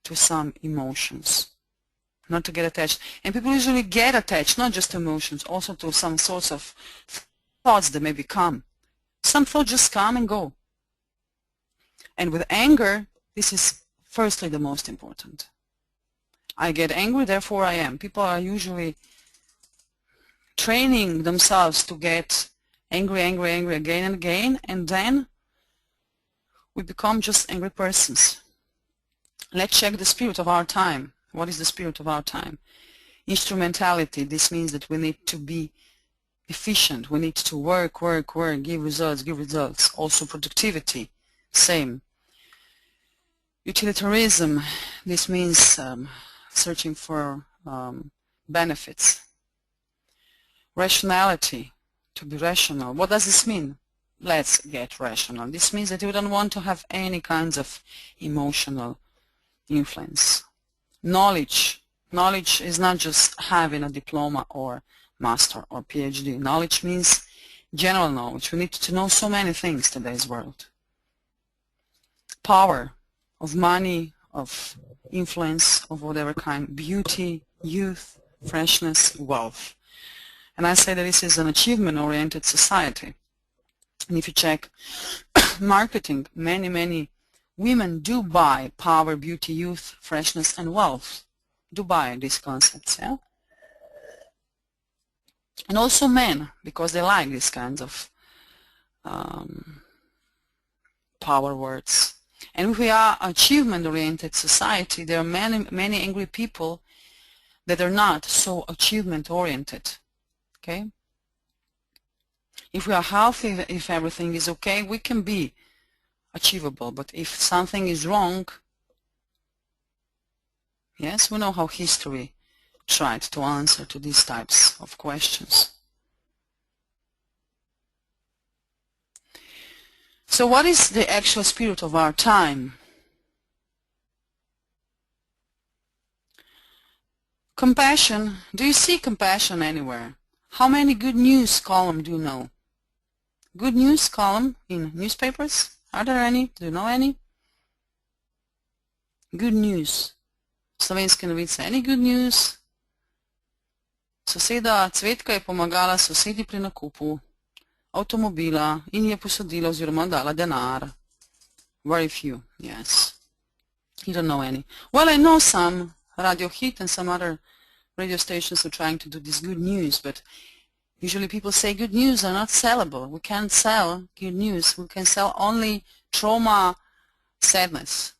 to some emotions. Not to get attached. And people usually get attached, not just to emotions, also to some sorts of thoughts that maybe come. Some thoughts just come and go. And with anger, this is firstly the most important. I get angry, therefore I am. People are usually training themselves to get angry again and again, and then we become just angry persons. Let's check the spirit of our time. What is the spirit of our time? Instrumentality. This means that we need to be efficient. We need to work, give results. Also productivity, same. Utilitarianism. This means searching for benefits. Rationality, to be rational. What does this mean? Let's get rational. This means that you don't want to have any kinds of emotional influence. Knowledge. Knowledge is not just having a diploma or master or PhD. Knowledge means general knowledge. We need to know so many things in today's world. Power, of money, of influence, of whatever kind. Beauty, youth, freshness, wealth. And I say that this is an achievement-oriented society. And if you check marketing, many women do buy power, beauty, youth, freshness, and wealth. Do buy these concepts, yeah? And also men, because they like these kinds of power words. And if we are achievement-oriented society, there are many angry people that are not so achievement-oriented. Okay? If we are healthy, if everything is okay, we can be achievable. But if something is wrong, yes, we know how history tried to answer to these types of questions. So what is the actual spirit of our time? Compassion. Do you see compassion anywhere? How many good news columns do you know? Good news column in newspapers? Are there any? Do you know any? Good news. Slovenska novica. Any good news? Soseda Cvetka je pomagala sosedi pri nakupu avtomobila in je posodila oziroma dala denar. Very few, yes. You don't know any. Well, I know some. Radio Hit and some other radio stations are trying to do this good news, but usually people say good news are not sellable. We can't sell good news. We can sell only trauma, sadness.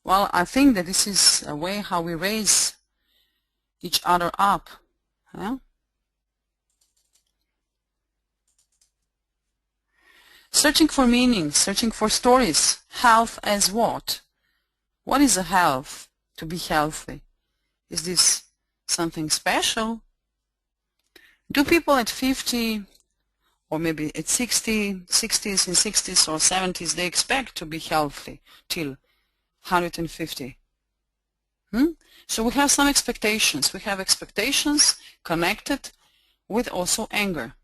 Well, I think that this is a way how we raise each other up. Yeah? Searching for meaning, searching for stories. Health as what? What is a health? To be healthy. Is this something special? Do people at 50 or maybe at 60s and 60s or 70s, they expect to be healthy till 150? So we have some expectations. We have expectations connected with also anger.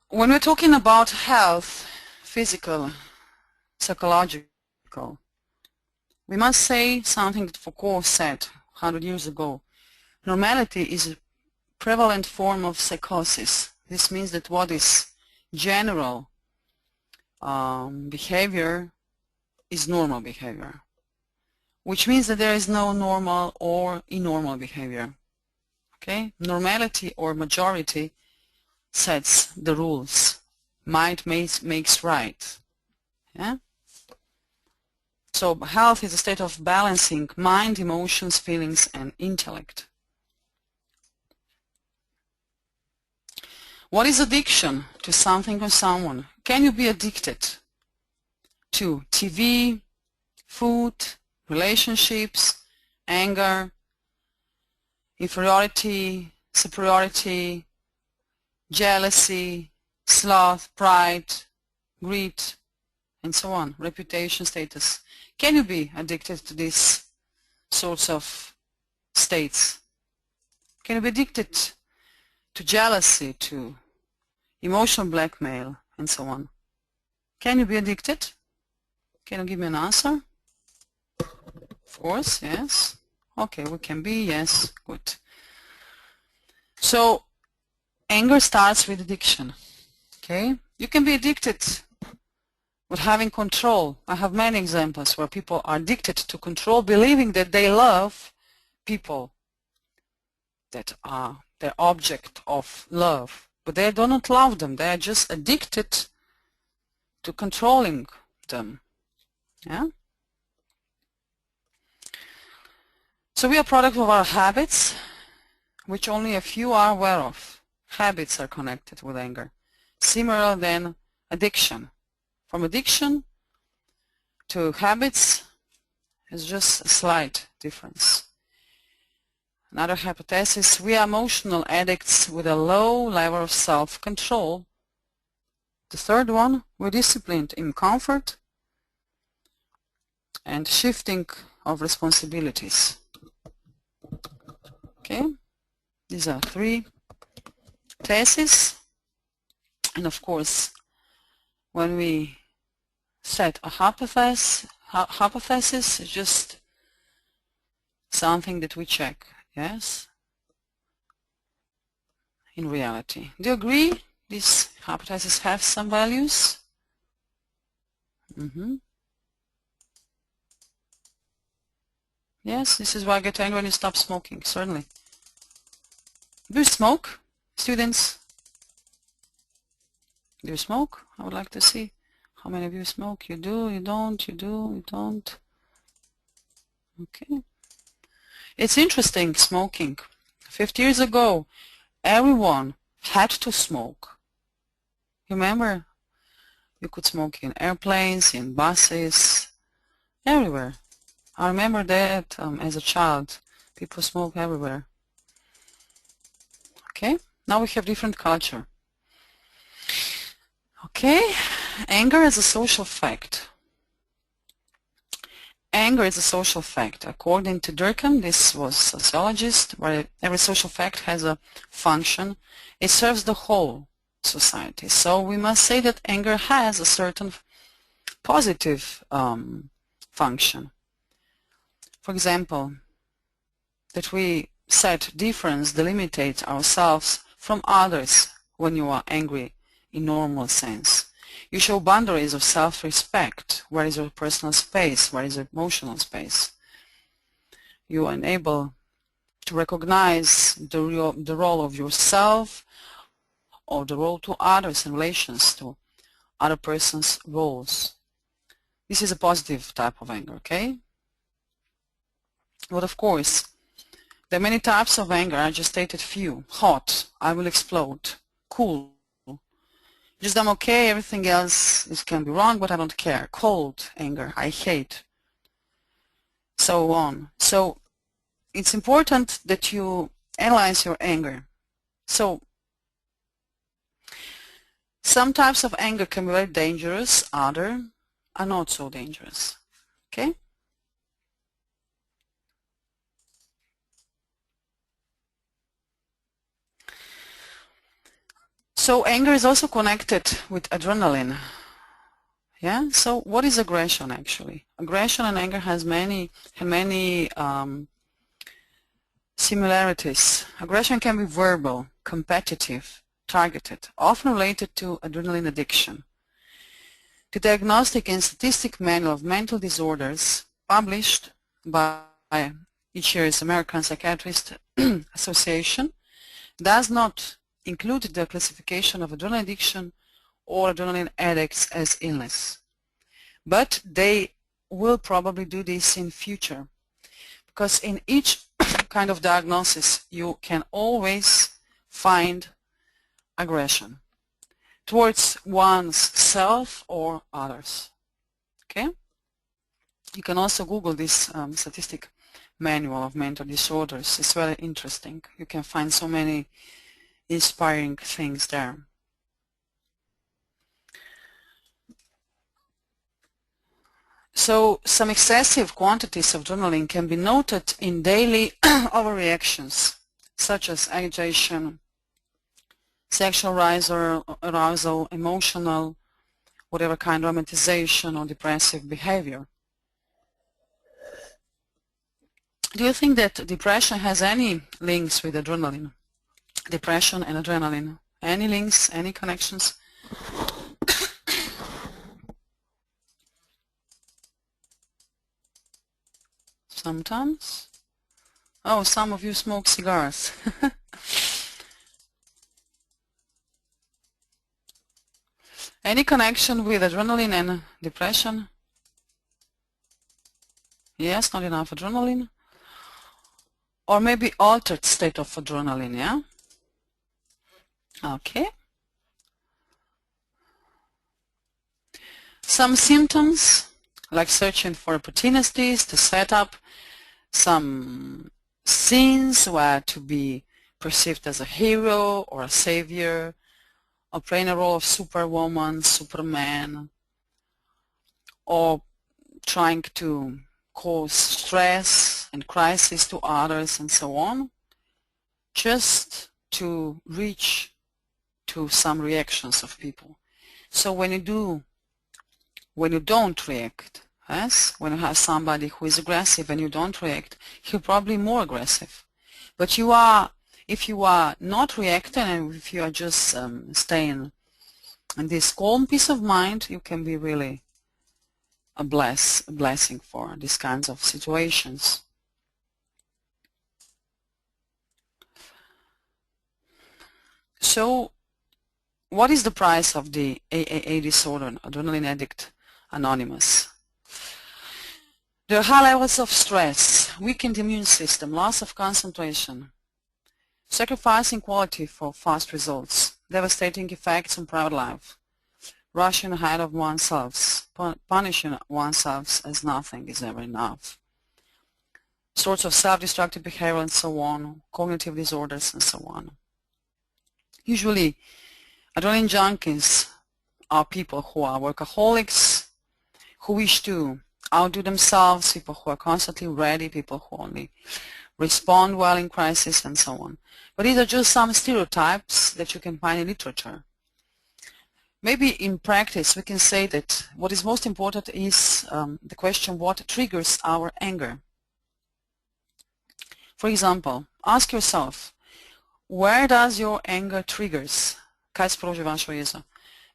When we're talking about health, physical, psychological, we must say something that Foucault said 100 years ago. Normality is a prevalent form of psychosis. This means that what is general behavior is normal behavior, which means that there is no normal or abnormal behavior. Okay? Normality or majority sets the rules. Might makes right. Yeah? So health is a state of balancing mind, emotions, feelings, and intellect. What is addiction to something or someone? Can you be addicted to TV, food, relationships, anger, inferiority, superiority, jealousy, sloth, pride, greed, and so on, reputation, status? Can you be addicted to these sorts of states? Can you be addicted to jealousy, to emotional blackmail, and so on? Can you be addicted? Can you give me an answer? Of course, yes. Okay, we can be, yes, good. So, anger starts with addiction, okay? You can be addicted with having control. I have many examples where people are addicted to control, believing that they love people that are their object of love, but they do not love them. They are just addicted to controlling them. Yeah? So we are product of our habits, which only a few are aware of. Habits are connected with anger, similar than addiction. From addiction to habits is just a slight difference. Another hypothesis, we are emotional addicts with a low level of self-control. The third one, we're disciplined in comfort and shifting of responsibilities. Okay, these are three theses, and of course when we set a hypothesis, it's just something that we check, yes, in reality. Do you agree these hypotheses have some values? Yes, this is why I get angry when you stop smoking, certainly. Do you smoke, students? Do you smoke? I would like to see how many of you smoke. You do, you don't, you do, you don't. Okay. It's interesting, smoking. 50 years ago, everyone had to smoke. Remember? You could smoke in airplanes, in buses, everywhere. I remember that as a child. People smoke everywhere. Okay, now we have different culture. Okay, anger is a social fact. Anger is a social fact. According to Durkheim, this was a sociologist, where every social fact has a function. It serves the whole society. So we must say that anger has a certain positive function. For example, that we set difference, delimitate ourselves from others when you are angry in normal sense. You show boundaries of self-respect. Where is your personal space? Where is your emotional space? You are able to recognize the role of yourself or the role to others in relations to other person's roles. This is a positive type of anger, okay? But of course, there are many types of anger. I just stated few. Hot, I will explode. Cool, just I'm okay, everything else can be wrong, but I don't care. Cold anger, I hate. So on. So it's important that you analyze your anger. So some types of anger can be very dangerous, others are not so dangerous. Okay? So anger is also connected with adrenaline. Yeah. So what is aggression actually? Aggression and anger has many Similarities. Aggression can be verbal, competitive, targeted, often related to adrenaline addiction. The Diagnostic and Statistic Manual of Mental Disorders, published by each year's American Psychiatrist Association, does not include the classification of adrenaline addiction or adrenaline addicts as illness. But they will probably do this in future, because in each kind of diagnosis you can always find aggression towards one's self or others. Okay? You can also Google this statistic manual of mental disorders. It's very interesting. You can find so many inspiring things there. So some excessive quantities of adrenaline can be noted in daily overreactions, such as agitation, sexual arousal, emotional, whatever kind of dramatization or depressive behavior. Do you think that depression has any links with adrenaline? Depression and adrenaline. Any links, any connections? Sometimes. Oh, some of you smoke cigars. Any connection with adrenaline and depression? Yes, not enough adrenaline. Or maybe altered state of adrenaline, yeah? Okay. Some symptoms, like searching for opportunities to set up some scenes where to be perceived as a hero or a savior, or playing a role of superwoman, superman, or trying to cause stress and crisis to others and so on, just to reach to some reactions of people. So when you don't react, yes, when you have somebody who is aggressive and you don't react, he'll probably be more aggressive. But if you are not reacting and if you are just staying in this calm peace of mind, you can be really a blessing for these kinds of situations. So what is the price of the AAA disorder, Adrenaline Addict Anonymous? There are high levels of stress, weakened immune system, loss of concentration, sacrificing quality for fast results, devastating effects on private life, rushing ahead of oneself, punishing oneself as nothing is ever enough, sorts of self-destructive behavior and so on, cognitive disorders and so on. Usually, adrenaline junkies are people who are workaholics, who wish to outdo themselves, people who are constantly ready, people who only respond well in crisis and so on. But these are just some stereotypes that you can find in literature. Maybe in practice we can say that what is most important is the question, what triggers our anger? For example, ask yourself, where does your anger triggers? Kaj sproži vašo jezo?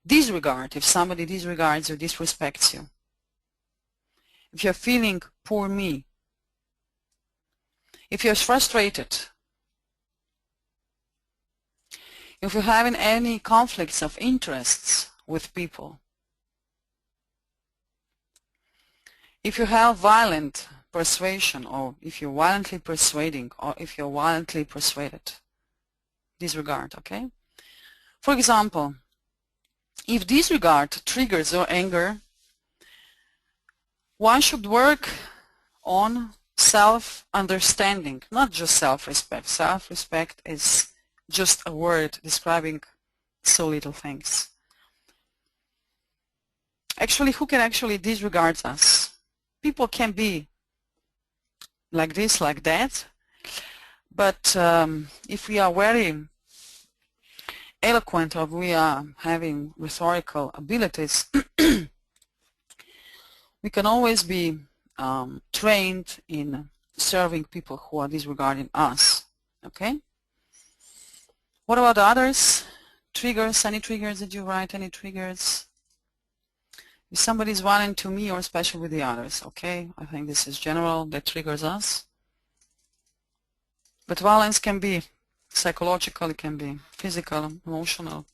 Disregard, if somebody disregards or disrespects you. If you're feeling poor me. If you're frustrated. If you're having any conflicts of interests with people. If you have violent persuasion, or if you're violently persuading, or if you're violently persuaded. Disregard, okay? For example, if disregard triggers your anger, one should work on self-understanding, not just self-respect. Self-respect is just a word describing so little things. Actually, who can actually disregard us? People can be like this, like that, but if we are very eloquent or we are having rhetorical abilities, we can always be trained in serving people who are disregarding us. Okay? What about others? Triggers, any triggers? Did you write any triggers? If somebody is violent to me or especially with the others, okay? I think this is general that triggers us. But violence can be psychological, it can be physical, emotional.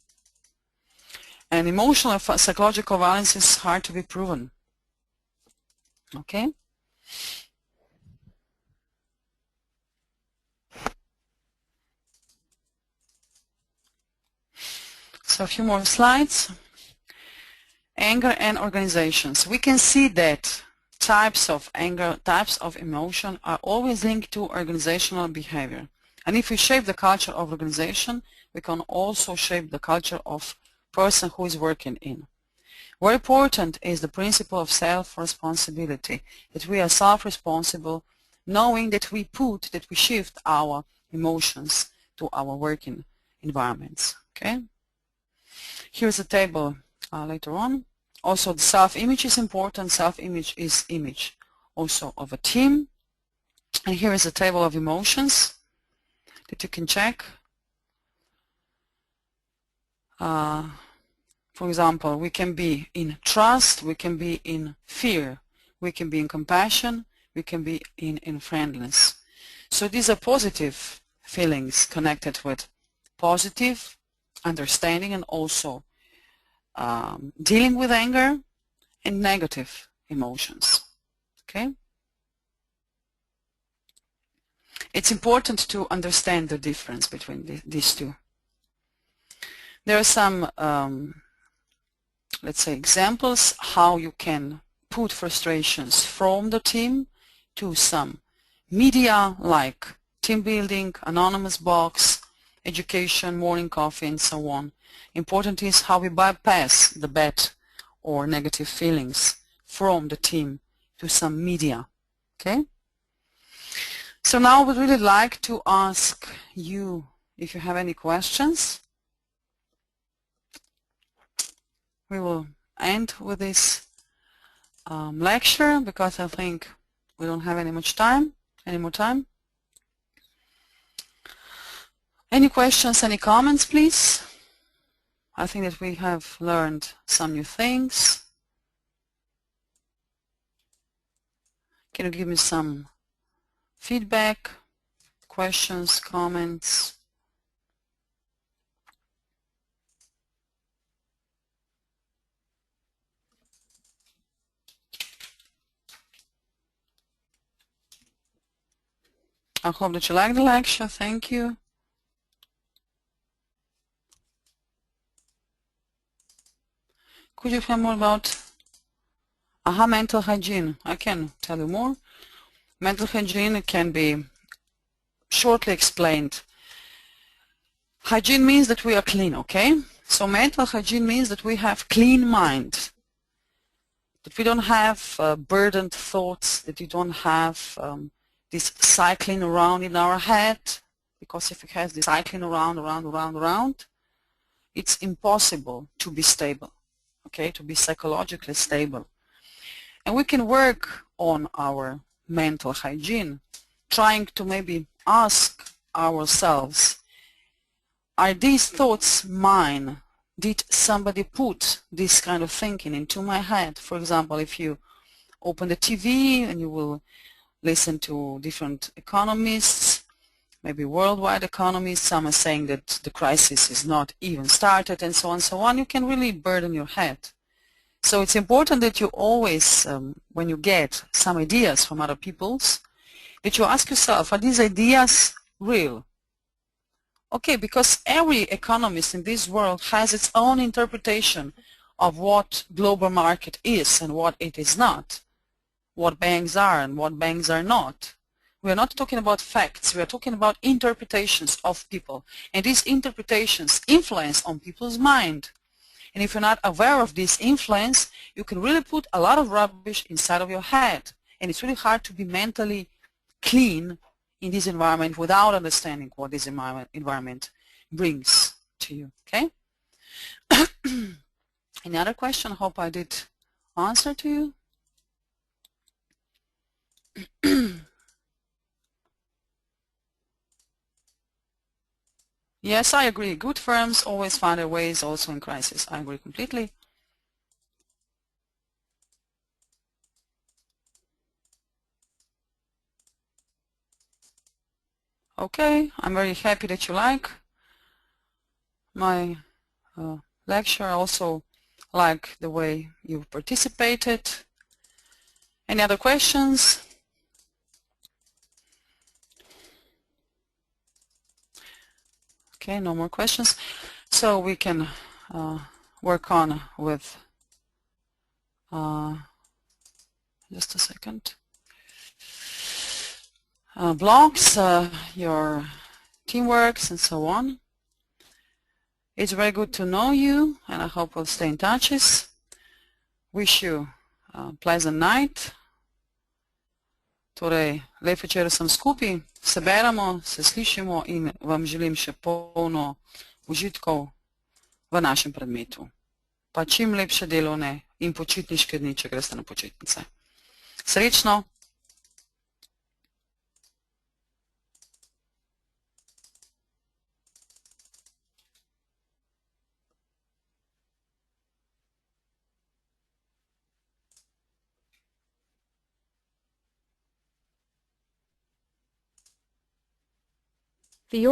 And emotional and psychological violence is hard to be proven. Okay? So a few more slides. Anger and organizations. We can see that types of anger, types of emotion are always linked to organizational behavior. And if we shape the culture of organization, we can also shape the culture of person who is working in. Very important is the principle of self-responsibility, that we are self-responsible, knowing that we shift our emotions to our working environments. Okay? Here's a table later on. Also, the self-image is important. Self-image is image also of a team. And here is a table of emotions that you can check. For example, we can be in trust, we can be in fear, we can be in compassion, we can be in friendliness. So these are positive feelings connected with positive understanding and also dealing with anger and negative emotions. Okay? It's important to understand the difference between these two. There are some, let's say, examples how you can put frustrations from the team to some media like team building, anonymous box, education, morning coffee, and so on. Important is how we bypass the bad or negative feelings from the team to some media. Okay? So now I would really like to ask you if you have any questions. We will end with this lecture because I think we don't have any more time. Any questions, any comments, please? I think that we have learned some new things. Can you give me some feedback, questions, comments? I hope that you liked the lecture. Thank you. Could you tell more about mental hygiene? I can tell you more. Mental hygiene can be shortly explained. Hygiene means that we are clean, okay? So mental hygiene means that we have clean mind, that we don't have burdened thoughts, that you don't have this cycling around in our head, because if it has this cycling around, it's impossible to be stable, okay, to be psychologically stable. And we can work on our mental hygiene, trying to maybe ask ourselves, are these thoughts mine? Did somebody put this kind of thinking into my head? For example, if you open the TV and you will listen to different economists, maybe worldwide economists, some are saying that the crisis is not even started and so on, you can really burden your head. So it's important that you always, when you get some ideas from other people's, that you ask yourself, are these ideas real? Okay, because every economist in this world has its own interpretation of what global market is and what it is not, what banks are and what banks are not. We are not talking about facts, we are talking about interpretations of people, and these interpretations influence on people's mind. And if you're not aware of this influence, you can really put a lot of rubbish inside of your head, and it's really hard to be mentally clean in this environment without understanding what this environment brings to you. Okay? Any other question? I hope I did answer to you. Yes, I agree. Good firms always find their ways also in crisis. I agree completely. Okay, I'm very happy that you like my lecture. I also like the way you participated. Any other questions? Okay, no more questions. So we can work on with, just a second, blogs, your teamworks and so on. It's very good to know you, and I hope we'll stay in touch. Wish you a pleasant night. Torej, lep večer vsem skupaj, se beremo, se slišimo in vam želim še polno užitkov v našem predmetu. Pa čim lepše delovne in počitniške dni, če greste na počitnice. Srečno! The